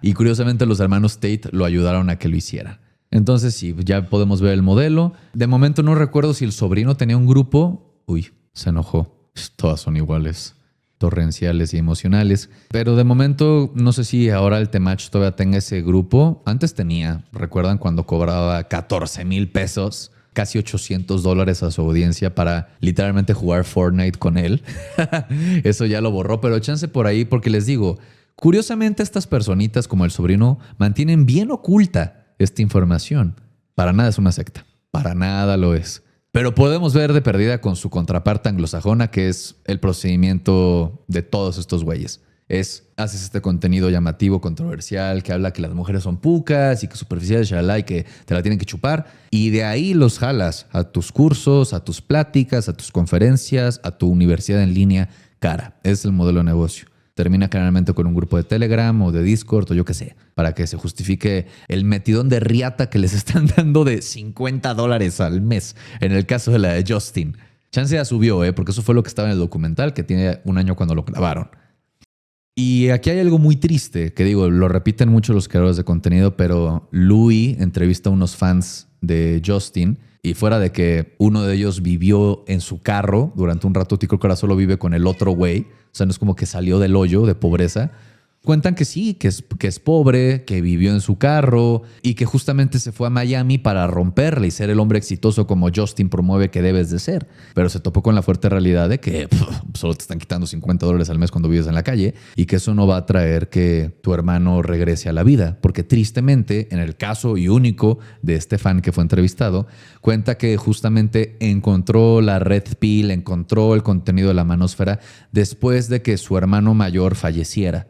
Y curiosamente los hermanos Tate lo ayudaron a que lo hiciera. Entonces sí, ya podemos ver el modelo. De momento no recuerdo si el sobrino tenía un grupo. Uy, se enojó. Todas son iguales, torrenciales y emocionales. Pero de momento no sé si ahora el Temach todavía tenga ese grupo. Antes tenía, ¿recuerdan cuando cobraba 14,000 pesos? Casi $800 a su audiencia para literalmente jugar Fortnite con él. Eso ya lo borró, pero chance por ahí porque les digo, curiosamente estas personitas como el sobrino mantienen bien oculta esta información. Para nada es una secta, para nada lo es. Pero podemos ver de perdida con su contraparte anglosajona que es el procedimiento de todos estos güeyes. Haces este contenido llamativo, controversial, que habla que las mujeres son pucas y que superficiales, shalala, y que te la tienen que chupar. Y de ahí los jalas a tus cursos, a tus pláticas, a tus conferencias, a tu universidad en línea. Es el modelo de negocio. Termina generalmente con un grupo de Telegram o de Discord o yo qué sé, para que se justifique el metidón de riata que les están dando de $50 al mes. En el caso de la de Justin. Chance ya subió, porque eso fue lo que estaba en el documental, que tiene 1 año cuando lo grabaron. Y aquí hay algo muy triste, que digo, lo repiten mucho los creadores de contenido, pero Louis entrevista a unos fans de Justin y fuera de que uno de ellos vivió en su carro durante un rato, creo que ahora solo vive con el otro güey, o sea, no es como que salió del hoyo de pobreza. Cuentan que sí, que es pobre, que vivió en su carro y que justamente se fue a Miami para romperle y ser el hombre exitoso como Justin promueve que debes de ser. Pero se topó con la fuerte realidad de que solo te están quitando $50 al mes cuando vives en la calle y que eso no va a traer que tu hermano regrese a la vida. Porque tristemente, en el caso y único de este fan que fue entrevistado, cuenta que justamente encontró la red pill, encontró el contenido de la manósfera después de que su hermano mayor falleciera.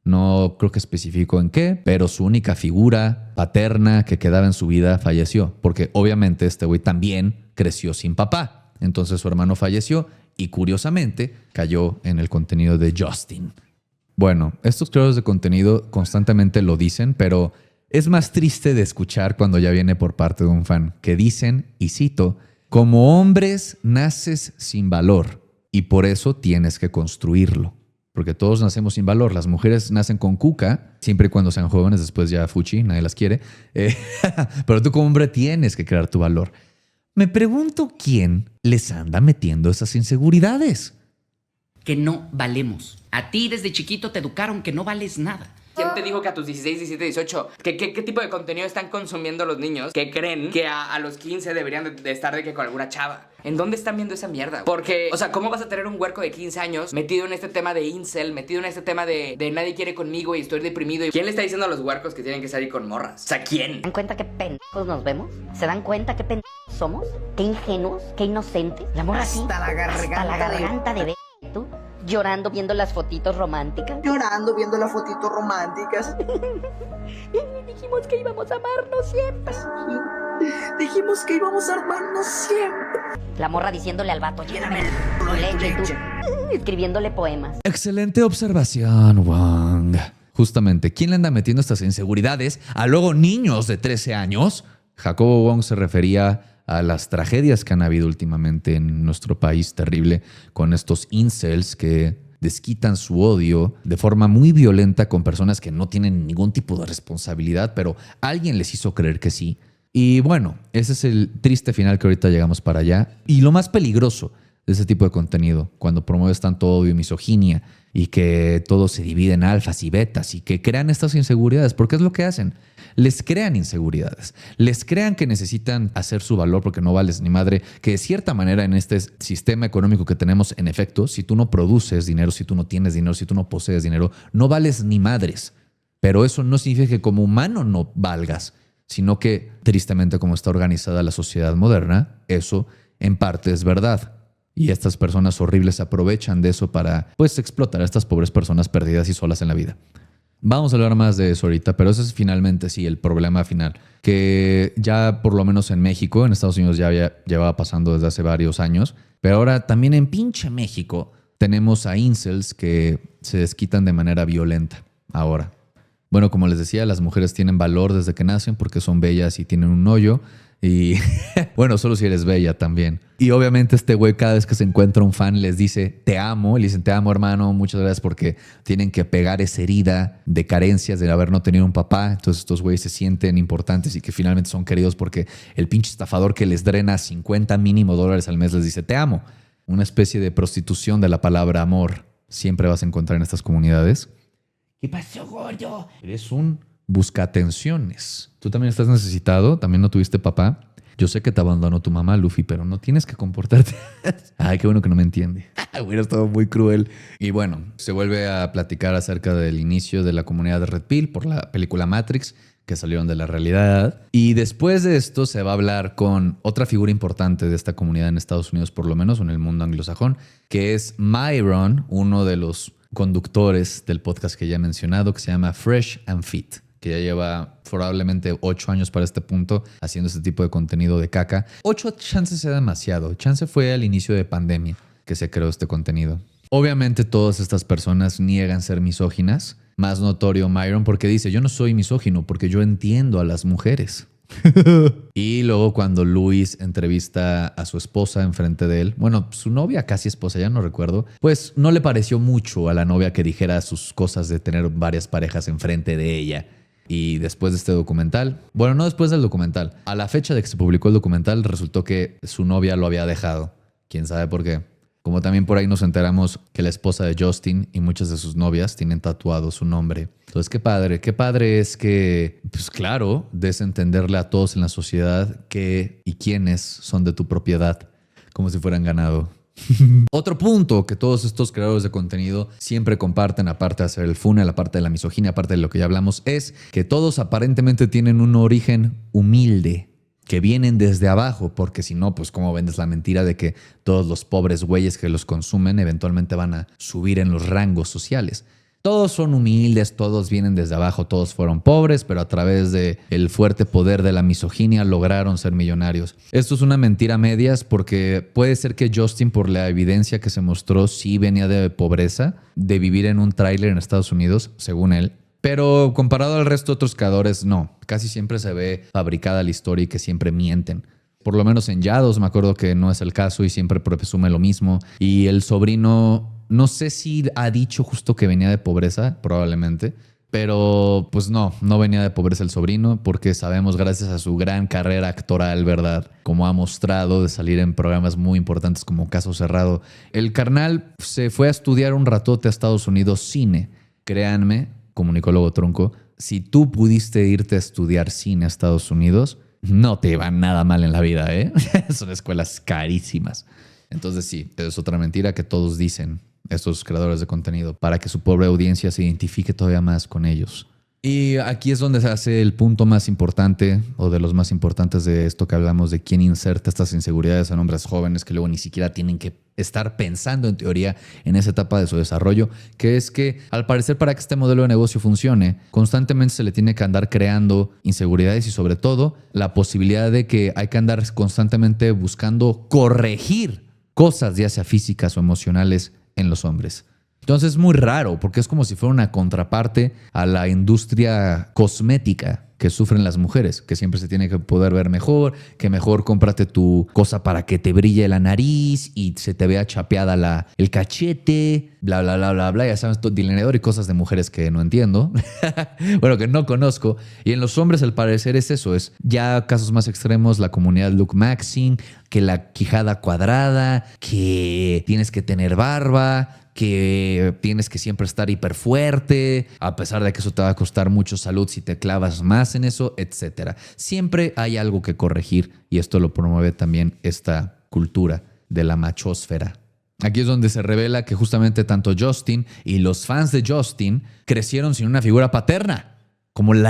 No creo que especificó en qué, pero su única figura paterna que quedaba en su vida falleció. Porque obviamente este güey también creció sin papá. Entonces su hermano falleció y curiosamente cayó en el contenido de Justin. Bueno, estos creadores de contenido constantemente lo dicen, pero es más triste de escuchar cuando ya viene por parte de un fan que dicen, y cito, como hombres naces sin valor y por eso tienes que construirlo. Porque todos nacemos sin valor. Las mujeres nacen con cuca, siempre y cuando sean jóvenes, después ya fuchi, nadie las quiere. Pero tú como hombre tienes que crear tu valor. Me pregunto quién les anda metiendo esas inseguridades. Que no valemos. A ti desde chiquito te educaron que no vales nada. ¿Quién te dijo que a tus 16, 17, 18? ¿Qué tipo de contenido están consumiendo los niños que creen que a los 15 deberían de estar de que con alguna chava? ¿En dónde están viendo esa mierda? Porque, o sea, ¿cómo vas a tener un huerco de 15 años metido en este tema de incel, metido en este tema de nadie quiere conmigo y estoy deprimido? ¿Quién le está diciendo a los huercos que tienen que salir con morras? O sea, ¿quién? ¿Se dan cuenta qué pendejos nos vemos? ¿Se dan cuenta qué pendejos somos? ¿Qué ingenuos? ¿Qué inocentes? La morra así, hasta la garganta de tú, llorando viendo las fotitos románticas. Llorando viendo las fotitos románticas. Dijimos que íbamos a amarnos siempre. Dijimos que íbamos a amarnos siempre. La morra diciéndole al vato, lléname el leche, y tú escribiéndole poemas. Excelente observación, Wang. Justamente, ¿quién le anda metiendo estas inseguridades a luego niños de 13 años? Jacobo Wong se refería a las tragedias que han habido últimamente en nuestro país terrible con estos incels que desquitan su odio de forma muy violenta con personas que no tienen ningún tipo de responsabilidad, pero alguien les hizo creer que sí. Y bueno, ese es el triste final que ahorita llegamos para allá. Y lo más peligroso de ese tipo de contenido, cuando promueves tanto odio y misoginia y que todo se divide en alfas y betas y que crean estas inseguridades, porque es lo que hacen. Les crean inseguridades, les crean que necesitan hacer su valor porque no vales ni madre, que de cierta manera en este sistema económico que tenemos, en efecto, si tú no produces dinero, si tú no tienes dinero, si tú no posees dinero, no vales ni madres. Pero eso no significa que como humano no valgas, sino que tristemente como está organizada la sociedad moderna, eso en parte es verdad. Y estas personas horribles aprovechan de eso para pues explotar a estas pobres personas perdidas y solas en la vida. Vamos a hablar más de eso ahorita, pero ese es finalmente sí el problema final, que ya por lo menos en México, en Estados Unidos ya llevaba pasando desde hace varios años, pero ahora también en pinche México tenemos a incels que se desquitan de manera violenta ahora. Bueno, como les decía, las mujeres tienen valor desde que nacen porque son bellas y tienen un hoyo. Y bueno, solo si eres bella también. Y obviamente este güey cada vez que se encuentra un fan les dice te amo. Y le dicen te amo hermano, muchas gracias porque tienen que pegar esa herida de carencias de haber no tenido un papá. Entonces estos güeyes se sienten importantes y que finalmente son queridos porque el pinche estafador que les drena $50 mínimo al mes les dice te amo. Una especie de prostitución de la palabra amor siempre vas a encontrar en estas comunidades. ¿Qué pasó, gordo? Eres un busca atenciones. Tú también estás necesitado, también no tuviste papá. Yo sé que te abandonó tu mamá, Luffy, pero no tienes que comportarte. Ay, qué bueno que no me entiende. Hubiera estado muy cruel. Y bueno, se vuelve a platicar acerca del inicio de la comunidad de Red Pill por la película Matrix, que salieron de la realidad. Y después de esto se va a hablar con otra figura importante de esta comunidad en Estados Unidos, por lo menos, o en el mundo anglosajón, que es Myron, uno de los conductores del podcast que ya he mencionado, que se llama Fresh and Fit, que ya lleva probablemente 8 años para este punto haciendo este tipo de contenido de caca. 8 chances sea demasiado. Chance fue al inicio de pandemia que se creó este contenido. Obviamente todas estas personas niegan ser misóginas. Más notorio Myron porque dice, yo no soy misógino porque yo entiendo a las mujeres. Y luego cuando Luis entrevista a su esposa enfrente de él, bueno, su novia, casi esposa, ya no recuerdo, pues no le pareció mucho a la novia que dijera sus cosas de tener varias parejas enfrente de ella. Y después de este documental, bueno, no después del documental, a la fecha de que se publicó el documental resultó que su novia lo había dejado. ¿Quién sabe por qué? Como también por ahí nos enteramos que la esposa de Justin y muchas de sus novias tienen tatuado su nombre. Entonces, qué padre es que, pues claro, des a entenderle a todos en la sociedad qué y quiénes son de tu propiedad, como si fueran ganado. Otro punto que todos estos creadores de contenido siempre comparten, aparte de hacer el funnel, aparte de la misoginia, aparte de lo que ya hablamos, es que todos aparentemente tienen un origen humilde, que vienen desde abajo, porque si no, pues cómo vendes la mentira de que todos los pobres güeyes que los consumen eventualmente van a subir en los rangos sociales. Todos son humildes, todos vienen desde abajo, todos fueron pobres, pero a través del fuerte poder de la misoginia lograron ser millonarios. Esto es una mentira a medias porque puede ser que Justin, por la evidencia que se mostró, sí venía de pobreza, de vivir en un tráiler en Estados Unidos, según él. Pero comparado al resto de otros creadores, no. Casi siempre se ve fabricada la historia y que siempre mienten. Por lo menos en Yados me acuerdo que no es el caso y siempre presume lo mismo. Y el sobrino, no sé si ha dicho justo que venía de pobreza, probablemente. Pero pues no venía de pobreza el sobrino porque sabemos gracias a su gran carrera actoral, ¿verdad? Como ha mostrado de salir en programas muy importantes como Caso Cerrado. El carnal se fue a estudiar un ratote a Estados Unidos cine. Créanme, comunicólogo tronco, si tú pudiste irte a estudiar cine a Estados Unidos, no te iba nada mal en la vida, ¿eh? Son escuelas carísimas. Entonces sí, es otra mentira que todos dicen estos creadores de contenido para que su pobre audiencia se identifique todavía más con ellos. Y aquí es donde se hace el punto más importante o de los más importantes de esto que hablamos de quién inserta estas inseguridades en hombres jóvenes que luego ni siquiera tienen que estar pensando en teoría en esa etapa de su desarrollo, que es que al parecer para que este modelo de negocio funcione, constantemente se le tiene que andar creando inseguridades y sobre todo la posibilidad de que hay que andar constantemente buscando corregir cosas ya sea físicas o emocionales en los hombres. Entonces es muy raro porque es como si fuera una contraparte a la industria cosmética que sufren las mujeres, que siempre se tiene que poder ver mejor, que mejor cómprate tu cosa para que te brille la nariz y se te vea chapeada el cachete, bla, bla, bla, bla, bla. Ya sabes, todo delineador y cosas de mujeres que no entiendo, bueno, que no conozco. Y en los hombres al parecer es eso, es ya casos más extremos, la comunidad look maxing, que la quijada cuadrada, que tienes que tener barba, que tienes que siempre estar hiper fuerte, a pesar de que eso te va a costar mucho salud si te clavas más en eso, etc. Siempre hay algo que corregir y esto lo promueve también esta cultura de la machósfera. Aquí es donde se revela que justamente tanto Justin y los fans de Justin crecieron sin una figura paterna. Como me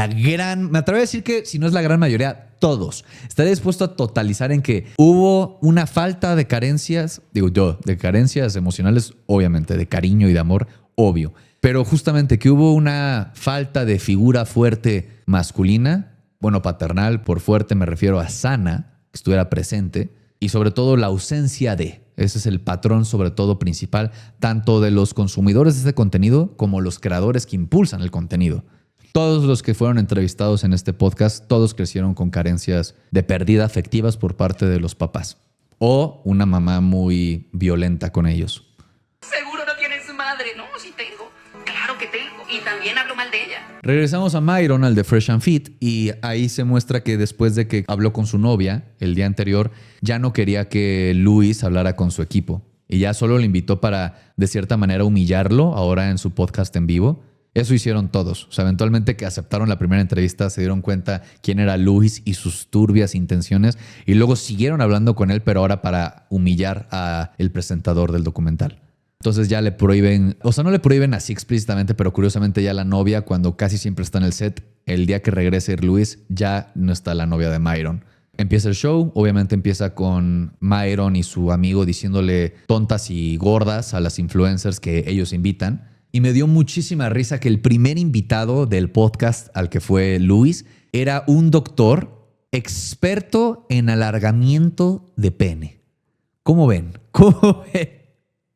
atrevo a decir que si no es la gran mayoría, todos. Estaré dispuesto a totalizar en que hubo una falta de carencias, de carencias emocionales, obviamente, de cariño y de amor, obvio. Pero justamente que hubo una falta de figura fuerte masculina, bueno, paternal, por fuerte me refiero a sana, que estuviera presente, y sobre todo la ausencia de. Ese es el patrón sobre todo principal, tanto de los consumidores de este contenido como los creadores que impulsan el contenido. Todos los que fueron entrevistados en este podcast, todos crecieron con carencias de pérdida afectivas por parte de los papás. O una mamá muy violenta con ellos. Seguro no tienes madre. No, sí tengo. Claro que tengo. Y también hablo mal de ella. Regresamos a Myron, al de Fresh and Fit, y ahí se muestra que después de que habló con su novia el día anterior, ya no quería que Luis hablara con su equipo. Y ya solo le invitó para, de cierta manera, humillarlo ahora en su podcast en vivo. Eso hicieron todos. O sea, eventualmente que aceptaron la primera entrevista se dieron cuenta quién era Luis y sus turbias intenciones y luego siguieron hablando con él, pero ahora para humillar al presentador del documental. Entonces ya le prohíben, o sea, no le prohíben así explícitamente, pero curiosamente ya la novia, cuando casi siempre está en el set, el día que regrese Luis, ya no está la novia de Myron. Empieza el show, obviamente empieza con Myron y su amigo diciéndole tontas y gordas a las influencers que ellos invitan. Y me dio muchísima risa que el primer invitado del podcast al que fue Luis era un doctor experto en alargamiento de pene. ¿Cómo ven? ¿Cómo ven?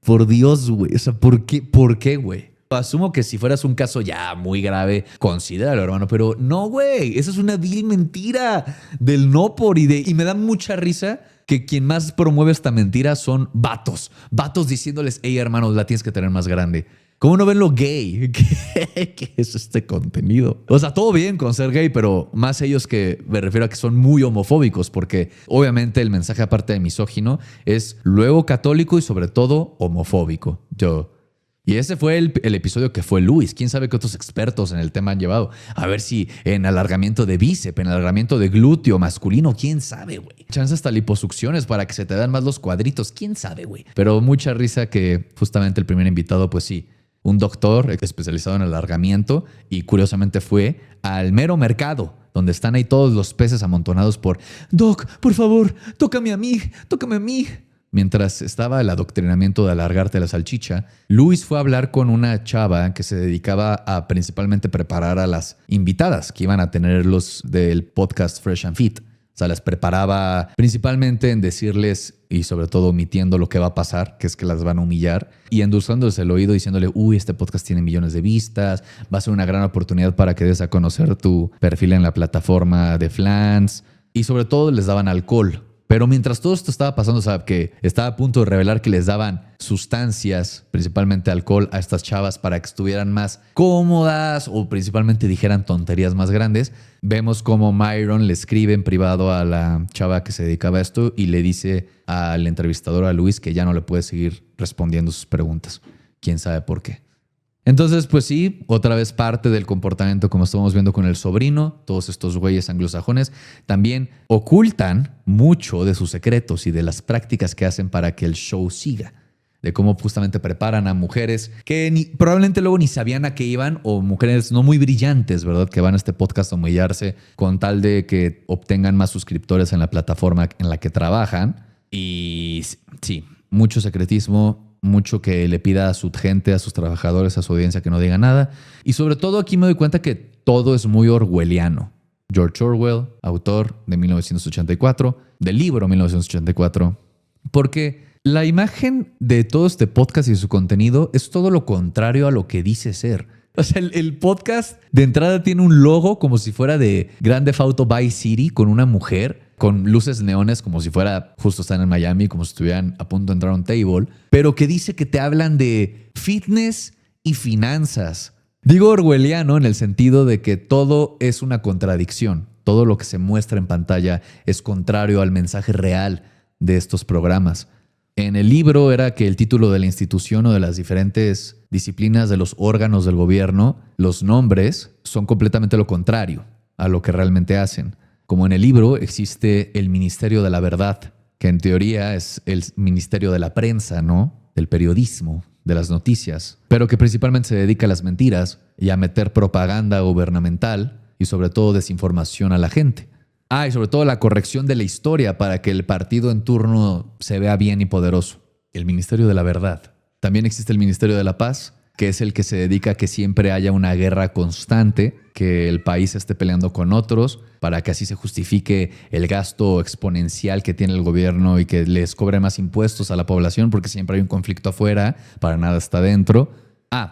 Por Dios, güey. O sea, ¿por qué, güey? Asumo que si fueras un caso ya muy grave, considéralo, hermano. Pero no, güey. Esa es una vil mentira del no por y me da mucha risa que quien más promueve esta mentira son vatos. Vatos diciéndoles, hey, hermano, la tienes que tener más grande. ¿Cómo no ven lo gay? ¿Qué es este contenido? O sea, todo bien con ser gay, pero más ellos que me refiero a que son muy homofóbicos, porque obviamente el mensaje aparte de misógino es luego católico y sobre todo homofóbico. Y ese fue el episodio que fue Luis. ¿Quién sabe qué otros expertos en el tema han llevado? A ver si en alargamiento de bíceps, en alargamiento de glúteo masculino, quién sabe, güey. Chance hasta liposucciones para que se te dan más los cuadritos, quién sabe, güey. Pero mucha risa que justamente el primer invitado, pues sí, un doctor especializado en alargamiento y curiosamente fue al mero mercado, donde están ahí todos los peces amontonados por Doc, por favor, tócame a mí. Mientras estaba el adoctrinamiento de alargarte la salchicha, Luis fue a hablar con una chava que se dedicaba a principalmente preparar a las invitadas que iban a tener los del podcast Fresh and Fit. O sea, las preparaba principalmente en decirles y sobre todo omitiendo lo que va a pasar, que es que las van a humillar y endulzándoles el oído diciéndole, este podcast tiene millones de vistas, va a ser una gran oportunidad para que des a conocer tu perfil en la plataforma de Flans y sobre todo les daban alcohol. Pero mientras todo esto estaba pasando, o sea, que estaba a punto de revelar que les daban sustancias, principalmente alcohol, a estas chavas para que estuvieran más cómodas o principalmente dijeran tonterías más grandes, vemos cómo Myron le escribe en privado a la chava que se dedicaba a esto y le dice al entrevistador, a Luis, que ya no le puede seguir respondiendo sus preguntas. ¿Quién sabe por qué? Entonces, pues sí, otra vez parte del comportamiento como estamos viendo con el sobrino, todos estos güeyes anglosajones también ocultan mucho de sus secretos y de las prácticas que hacen para que el show siga. De cómo justamente preparan a mujeres que probablemente luego ni sabían a qué iban o mujeres no muy brillantes, ¿verdad? Que van a este podcast a humillarse con tal de que obtengan más suscriptores en la plataforma en la que trabajan. Y sí, mucho secretismo. Mucho que le pida a su gente, a sus trabajadores, a su audiencia que no diga nada. Y sobre todo aquí me doy cuenta que todo es muy orwelliano. George Orwell, autor de 1984, del libro 1984, porque La imagen de todo este podcast y su contenido es todo lo contrario a lo que dice ser. O sea, el podcast de entrada tiene un logo como si fuera de Grand Theft Auto Vice City con una mujer, con luces neones como si fuera justo están en Miami, como si estuvieran a punto de entrar a un table, pero que dice que te hablan de fitness y finanzas. Digo orwelliano en el sentido de que todo es una contradicción. Todo lo que se muestra en pantalla es contrario al mensaje real de estos programas. En el libro era que el título de la institución o de las diferentes disciplinas de los órganos del gobierno, los nombres son completamente lo contrario a lo que realmente hacen. Como en el libro existe el Ministerio de la Verdad, que en teoría es el Ministerio de la Prensa, ¿no? Del periodismo, de las noticias, pero que principalmente se dedica a las mentiras y a meter propaganda gubernamental y sobre todo desinformación a la gente. Y sobre todo la corrección de la historia para que el partido en turno se vea bien y poderoso. El Ministerio de la Verdad. También existe el Ministerio de la Paz, que es el que se dedica a que siempre haya una guerra constante, que el país esté peleando con otros, para que así se justifique el gasto exponencial que tiene el gobierno y que les cobre más impuestos a la población, porque siempre hay un conflicto afuera, para nada está dentro.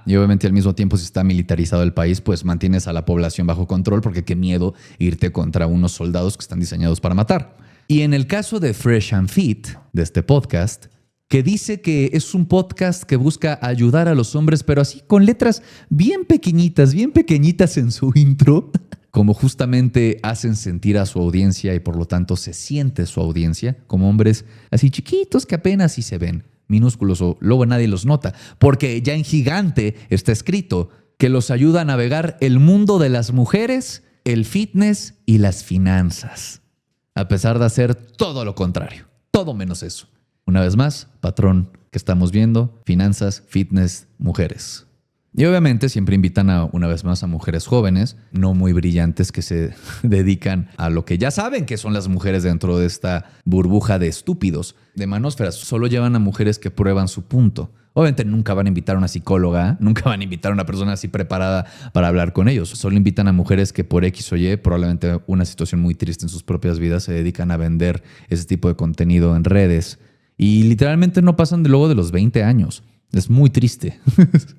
Y obviamente al mismo tiempo, si está militarizado el país, pues mantienes a la población bajo control, porque qué miedo irte contra unos soldados que están diseñados para matar. Y en el caso de Fresh and Fit, de este podcast, que dice que es un podcast que busca ayudar a los hombres, pero así con letras bien pequeñitas en su intro, como justamente hacen sentir a su audiencia y por lo tanto se siente su audiencia, como hombres así chiquitos que apenas sí se ven, minúsculos o luego nadie los nota, porque ya en gigante está escrito que los ayuda a navegar el mundo de las mujeres, el fitness y las finanzas, a pesar de hacer todo lo contrario, todo menos eso. Una vez más, patrón que estamos viendo, finanzas, fitness, mujeres. Y obviamente siempre invitan una vez más a mujeres jóvenes, no muy brillantes, que se dedican a lo que ya saben que son las mujeres dentro de esta burbuja de estúpidos, de manósferas. Solo llevan a mujeres que prueban su punto. Obviamente nunca van a invitar a una psicóloga, nunca van a invitar a una persona así preparada para hablar con ellos. Solo invitan a mujeres que por X o Y, probablemente una situación muy triste en sus propias vidas, se dedican a vender ese tipo de contenido en redes. Y literalmente no pasan luego de los 20 años. Es muy triste.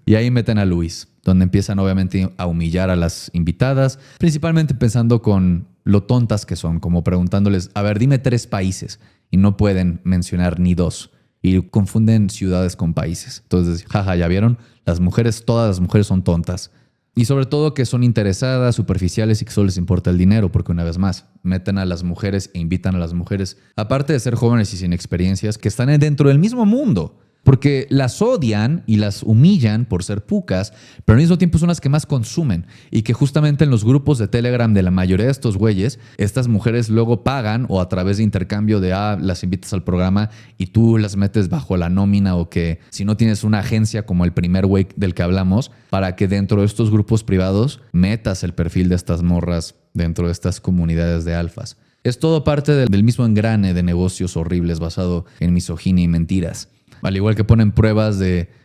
Y ahí meten a Luis, donde empiezan obviamente a humillar a las invitadas, principalmente pensando con lo tontas que son, como preguntándoles, a ver, dime 3 países. Y no pueden mencionar ni 2. Y confunden ciudades con países. Entonces, jaja, ¿ya vieron? Todas las mujeres son tontas. Y sobre todo que son interesadas, superficiales y que solo les importa el dinero, porque una vez más, meten a las mujeres e invitan a las mujeres, aparte de ser jóvenes y sin experiencias, que están dentro del mismo mundo. Porque las odian y las humillan por ser pucas, pero al mismo tiempo son las que más consumen. Y que justamente en los grupos de Telegram de la mayoría de estos güeyes, estas mujeres luego pagan o a través de intercambio de las invitas al programa y tú las metes bajo la nómina, o que si no tienes una agencia como el primer güey del que hablamos, para que dentro de estos grupos privados metas el perfil de estas morras dentro de estas comunidades de alfas. Es todo parte del mismo engrane de negocios horribles basado en misoginia y mentiras. Al igual que ponen pruebas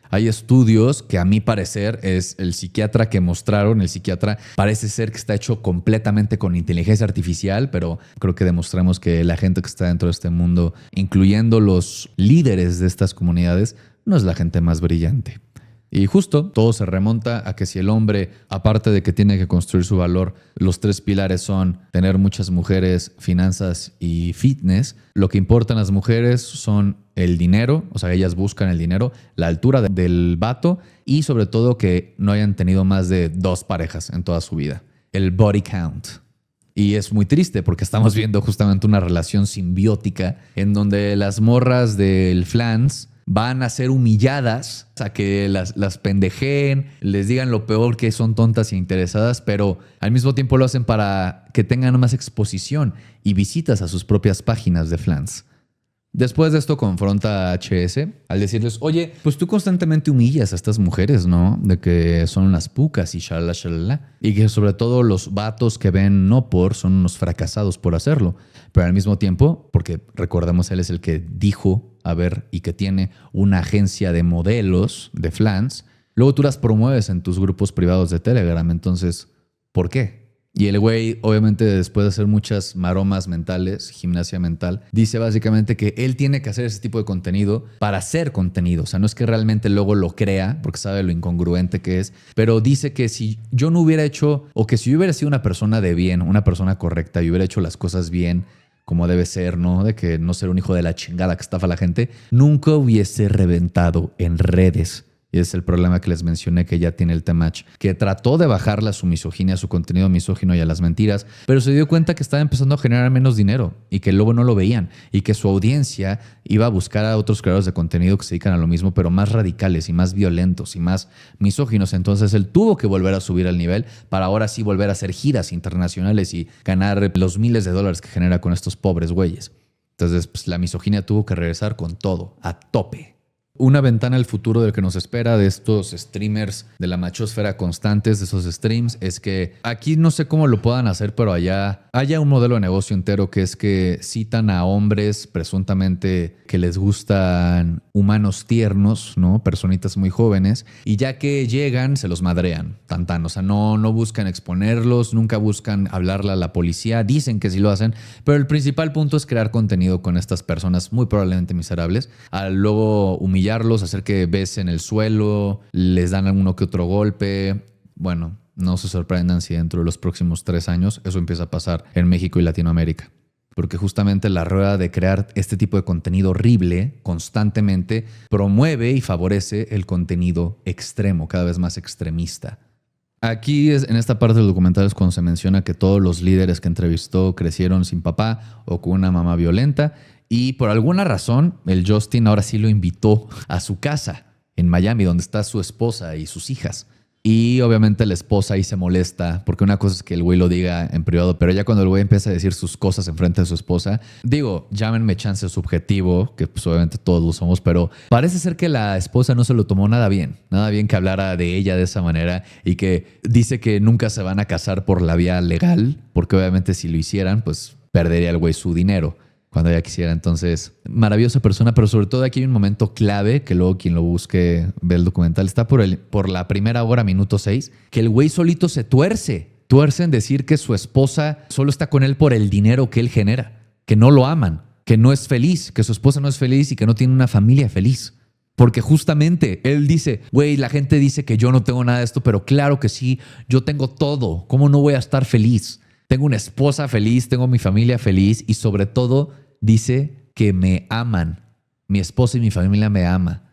hay estudios que a mi parecer es el psiquiatra que mostraron. El psiquiatra parece ser que está hecho completamente con inteligencia artificial, pero creo que demostramos que la gente que está dentro de este mundo, incluyendo los líderes de estas comunidades, no es la gente más brillante. Y justo todo se remonta a que si el hombre, aparte de que tiene que construir su valor, los 3 pilares son tener muchas mujeres, finanzas y fitness, lo que importan las mujeres son el dinero, o sea, ellas buscan el dinero, la altura del vato y sobre todo que no hayan tenido más de 2 parejas en toda su vida. El body count. Y es muy triste porque estamos viendo justamente una relación simbiótica en donde las morras del Flans van a ser humilladas, a que las pendejeen, les digan lo peor, que son tontas e interesadas, pero al mismo tiempo lo hacen para que tengan más exposición y visitas a sus propias páginas de Flans. Después de esto confronta a HS al decirles, oye, pues tú constantemente humillas a estas mujeres, ¿no? De que son unas pucas y shalala. Y que sobre todo los vatos que ven no por son unos fracasados por hacerlo. Pero al mismo tiempo, porque recordemos, él es el que dijo y que tiene una agencia de modelos de Flans, luego tú las promueves en tus grupos privados de Telegram. Entonces, ¿por qué? Y el güey, obviamente, después de hacer muchas maromas mentales, gimnasia mental, dice básicamente que él tiene que hacer ese tipo de contenido para hacer contenido. O sea, no es que realmente luego lo crea, porque sabe lo incongruente que es, pero dice que si yo no hubiera hecho, o que si yo hubiera sido una persona de bien, una persona correcta, y hubiera hecho las cosas bien, como debe ser, ¿no? De que no ser un hijo de la chingada que estafa a la gente, nunca hubiese reventado en redes. Y es el problema que les mencioné que ya tiene el Temach, que trató de bajarle a su misoginia, a su contenido misógino y a las mentiras, pero se dio cuenta que estaba empezando a generar menos dinero y que luego no lo veían y que su audiencia iba a buscar a otros creadores de contenido que se dedican a lo mismo, pero más radicales y más violentos y más misóginos. Entonces él tuvo que volver a subir al nivel para ahora sí volver a hacer giras internacionales y ganar los miles de dólares que genera con estos pobres güeyes. Entonces pues, la misoginia tuvo que regresar con todo, a tope. Una ventana al futuro del que nos espera de estos streamers de la machosfera constantes, de esos streams, es que aquí no sé cómo lo puedan hacer, pero allá haya un modelo de negocio entero que es que citan a hombres presuntamente que les gustan humanos tiernos, ¿no? Personitas muy jóvenes, y ya que llegan se los madrean, tan. O sea, no buscan exponerlos, nunca buscan hablarle a la policía, dicen que sí lo hacen, pero el principal punto es crear contenido con estas personas muy probablemente miserables, al luego humillarlos, hacer que besen el suelo, les dan alguno que otro golpe. Bueno, no se sorprendan si dentro de los próximos 3 años eso empieza a pasar en México y Latinoamérica. Porque justamente la rueda de crear este tipo de contenido horrible constantemente promueve y favorece el contenido extremo, cada vez más extremista. Aquí en esta parte del documental es cuando se menciona que todos los líderes que entrevistó crecieron sin papá o con una mamá violenta. Y por alguna razón, el Justin ahora sí lo invitó a su casa en Miami, donde está su esposa y sus hijas. Y obviamente la esposa ahí se molesta, porque una cosa es que el güey lo diga en privado, pero ya cuando el güey empieza a decir sus cosas enfrente de su esposa, digo, llámenme chance subjetivo, que pues obviamente todos lo somos, pero parece ser que la esposa no se lo tomó nada bien que hablara de ella de esa manera, y que dice que nunca se van a casar por la vía legal, porque obviamente si lo hicieran, pues perdería el güey su dinero cuando ella quisiera. Entonces, maravillosa persona, pero sobre todo aquí hay un momento clave que luego quien lo busque ve el documental. Está por la primera hora, minuto 6, que el güey solito se tuerce en decir que su esposa solo está con él por el dinero que él genera, que no lo aman, que no es feliz, que su esposa no es feliz y que no tiene una familia feliz. Porque justamente él dice, güey, la gente dice que yo no tengo nada de esto, pero claro que sí, yo tengo todo. ¿Cómo no voy a estar feliz? Tengo una esposa feliz, tengo mi familia feliz y sobre todo dice que me aman. Mi esposa y mi familia me aman.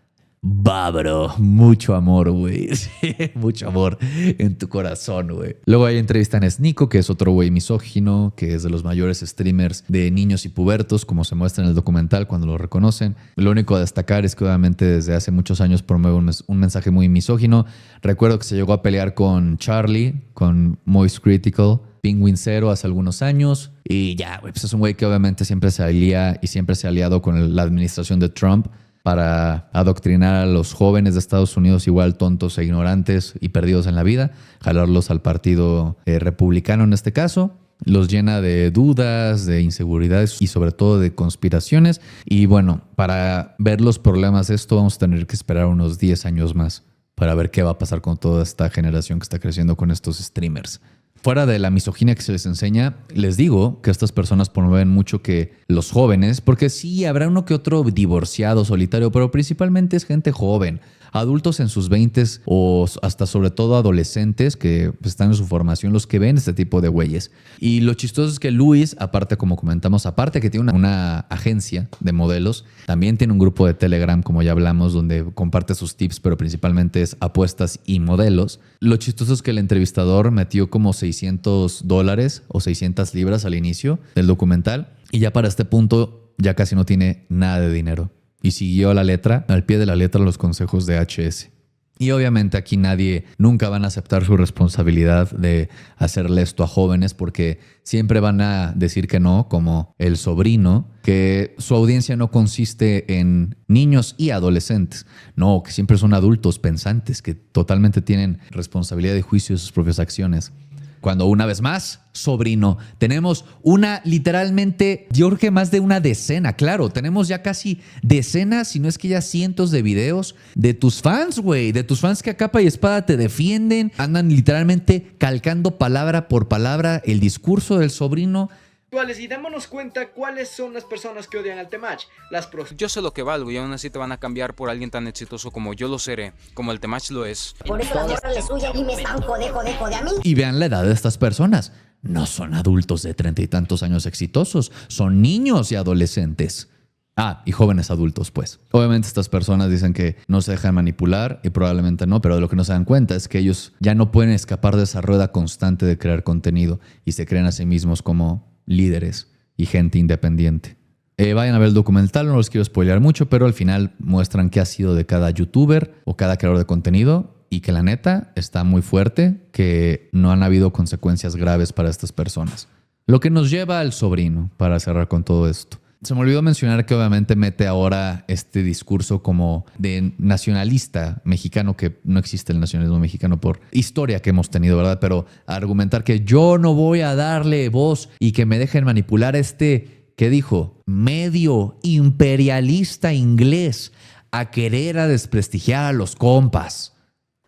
Va, bro. Mucho amor, güey. Sí, mucho amor en tu corazón, güey. Luego ahí entrevistan a Sneako, que es otro güey misógino, que es de los mayores streamers de niños y pubertos, como se muestra en el documental cuando lo reconocen. Lo único a destacar es que obviamente desde hace muchos años promueve un mensaje muy misógino. Recuerdo que se llegó a pelear con Charlie, con Moist Critical, Penguin Zero hace algunos años. Y ya, güey, pues es un güey que obviamente siempre se alía y siempre se ha aliado con la administración de Trump para adoctrinar a los jóvenes de Estados Unidos igual tontos e ignorantes y perdidos en la vida, jalarlos al partido republicano en este caso. Los llena de dudas, de inseguridades y sobre todo de conspiraciones. Y bueno, para ver los problemas de esto vamos a tener que esperar unos 10 años más para ver qué va a pasar con toda esta generación que está creciendo con estos streamers. Fuera de la misoginia que se les enseña, les digo que estas personas promueven mucho que los jóvenes, porque sí, habrá uno que otro divorciado, solitario, pero principalmente es gente joven, adultos en sus 20s o hasta sobre todo adolescentes que están en su formación los que ven este tipo de güeyes. Y lo chistoso es que Luis, aparte como comentamos, aparte que tiene una agencia de modelos, también tiene un grupo de Telegram, como ya hablamos, donde comparte sus tips, pero principalmente es apuestas y modelos. Lo chistoso es que el entrevistador metió como $600 o 600 libras al inicio del documental y ya para este punto ya casi no tiene nada de dinero. Y siguió a la letra, al pie de la letra, los consejos de HS. Y obviamente aquí nunca van a aceptar su responsabilidad de hacerle esto a jóvenes porque siempre van a decir que no, como el sobrino, que su audiencia no consiste en niños y adolescentes. No, que siempre son adultos pensantes que totalmente tienen responsabilidad de juicio de sus propias acciones. Cuando una vez más, sobrino, tenemos literalmente, yo creo que más de una decena, claro, tenemos ya casi decenas, si no es que ya cientos de videos de tus fans, güey, de tus fans que a capa y espada te defienden, andan literalmente calcando palabra por palabra el discurso del sobrino. Y démonos cuenta cuáles son las personas que odian al Temach. Yo sé lo que valgo y aún así te van a cambiar por alguien tan exitoso como yo lo seré, como el Temach lo es. Por eso las morras les huyen y me están jode a mí. Y vean la edad de estas personas. No son adultos de 30 y tantos años exitosos, son niños y adolescentes. Y jóvenes adultos, pues. Obviamente estas personas dicen que no se dejan manipular y probablemente no, pero de lo que no se dan cuenta es que ellos ya no pueden escapar de esa rueda constante de crear contenido y se creen a sí mismos como líderes y gente independiente. Vayan a ver el documental, no los quiero spoilear mucho, pero al final muestran qué ha sido de cada youtuber o cada creador de contenido y que la neta está muy fuerte, que no han habido consecuencias graves para estas personas. Lo que nos lleva al sobrino, para cerrar con todo esto. Se me olvidó mencionar que obviamente mete ahora este discurso como de nacionalista mexicano, que no existe el nacionalismo mexicano por historia que hemos tenido, ¿verdad? Pero argumentar que yo no voy a darle voz y que me dejen manipular ¿qué dijo? Medio imperialista inglés a querer a desprestigiar a los compas.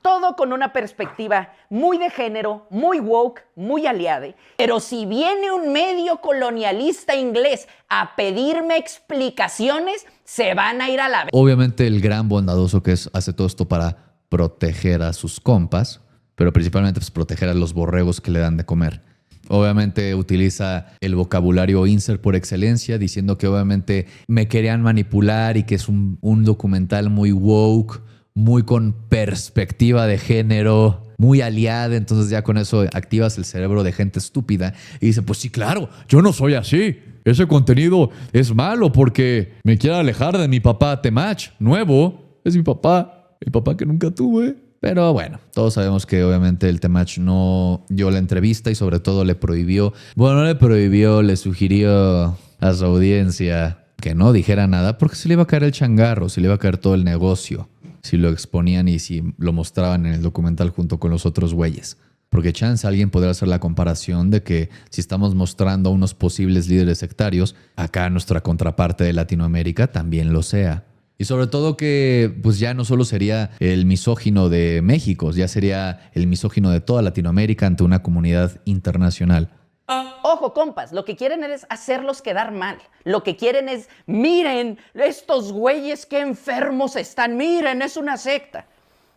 Todo con una perspectiva muy de género, muy woke, muy aliade. Pero si viene un medio colonialista inglés a pedirme explicaciones, se van a ir a la... Obviamente el gran bondadoso que es hace todo esto para proteger a sus compas, pero principalmente pues, proteger a los borregos que le dan de comer. Obviamente utiliza el vocabulario insert por excelencia, diciendo que obviamente me querían manipular y que es un documental muy woke, muy con perspectiva de género, muy aliada. Entonces ya con eso activas el cerebro de gente estúpida y dice, pues sí, claro, yo no soy así. Ese contenido es malo porque me quiere alejar de mi papá Temach nuevo. Es mi papá, el papá que nunca tuve. Pero bueno, todos sabemos que obviamente el Temach no dio la entrevista y sobre todo le prohibió, le sugirió a su audiencia que no dijera nada porque se le iba a caer el changarro, se le iba a caer todo el negocio si lo exponían y si lo mostraban en el documental junto con los otros güeyes. Porque chance alguien podría hacer la comparación de que si estamos mostrando a unos posibles líderes sectarios, acá nuestra contraparte de Latinoamérica también lo sea. Y sobre todo que pues ya no solo sería el misógino de México, ya sería el misógino de toda Latinoamérica ante una comunidad internacional. Ojo, compas, lo que quieren es hacerlos quedar mal. Lo que quieren es, miren, estos güeyes qué enfermos están, miren, es una secta.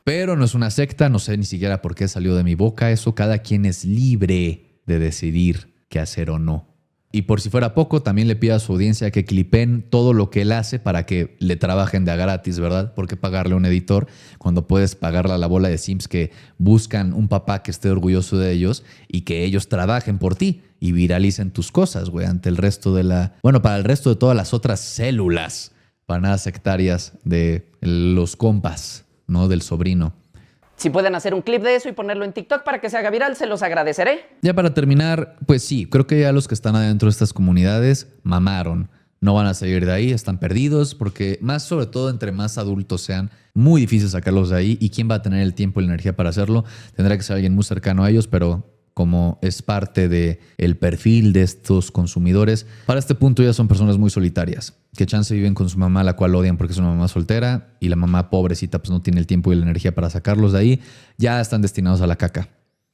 Pero no es una secta, no sé ni siquiera por qué salió de mi boca eso. Cada quien es libre de decidir qué hacer o no. Y por si fuera poco, también le pido a su audiencia que clipen todo lo que él hace para que le trabajen de a gratis, ¿verdad? ¿Por qué pagarle a un editor cuando puedes pagarle a la bola de Sims que buscan un papá que esté orgulloso de ellos y que ellos trabajen por ti y viralicen tus cosas, güey, ante el resto de para el resto de todas las otras células para nada sectarias de los compas, ¿no? Del sobrino. Si pueden hacer un clip de eso y ponerlo en TikTok para que se haga viral, se los agradeceré. Ya para terminar, pues sí, creo que ya los que están adentro de estas comunidades mamaron. No van a salir de ahí, están perdidos, porque más sobre todo entre más adultos sean, muy difícil sacarlos de ahí. ¿Y quién va a tener el tiempo y la energía para hacerlo? Tendrá que ser alguien muy cercano a ellos, pero como es parte del perfil de estos consumidores, para este punto ya son personas muy solitarias, que chance viven con su mamá, la cual odian porque es una mamá soltera, y la mamá pobrecita pues no tiene el tiempo y la energía para sacarlos de ahí, ya están destinados a la caca.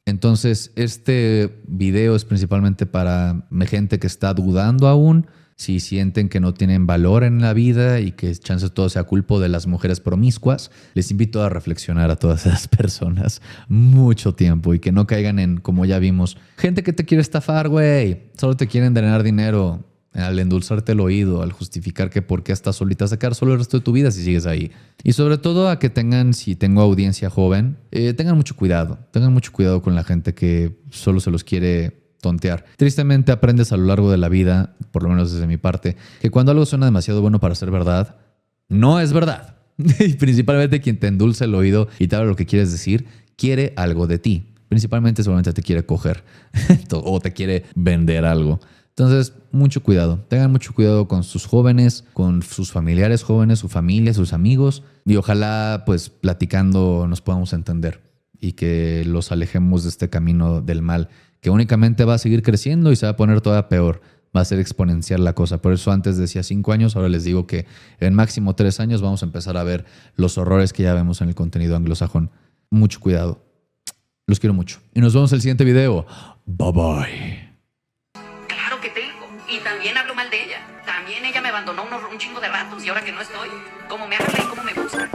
Entonces este video es principalmente para gente que está dudando aún, si sienten que no tienen valor en la vida y que chance todo sea culpa de las mujeres promiscuas, les invito a reflexionar a todas esas personas mucho tiempo y que no caigan en, como ya vimos, gente que te quiere estafar, güey. Solo te quieren drenar dinero al endulzarte el oído, al justificar que por qué estás solita, sacar solo el resto de tu vida si sigues ahí. Y sobre todo a que tengan, si tengo audiencia joven, tengan mucho cuidado. Tengan mucho cuidado con la gente que solo se los quiere tontear. Tristemente aprendes a lo largo de la vida, por lo menos desde mi parte, que cuando algo suena demasiado bueno para ser verdad, no es verdad. Y principalmente quien te endulza el oído y te habla lo que quieres decir, quiere algo de ti. Principalmente seguramente te quiere coger o te quiere vender algo. Entonces, mucho cuidado. Tengan mucho cuidado con sus jóvenes, con sus familiares jóvenes, su familia, sus amigos. Y ojalá, pues, platicando nos podamos entender y que los alejemos de este camino del mal que únicamente va a seguir creciendo y se va a poner todavía peor. Va a ser exponencial la cosa. Por eso antes decía 5 años, ahora les digo que en máximo 3 años vamos a empezar a ver los horrores que ya vemos en el contenido anglosajón. Mucho cuidado. Los quiero mucho. Y nos vemos en el siguiente video. Bye bye. Claro que tengo. Y también hablo mal de ella. También ella me abandonó un chingo de ratos y ahora que no estoy, cómo me habla y cómo me busca.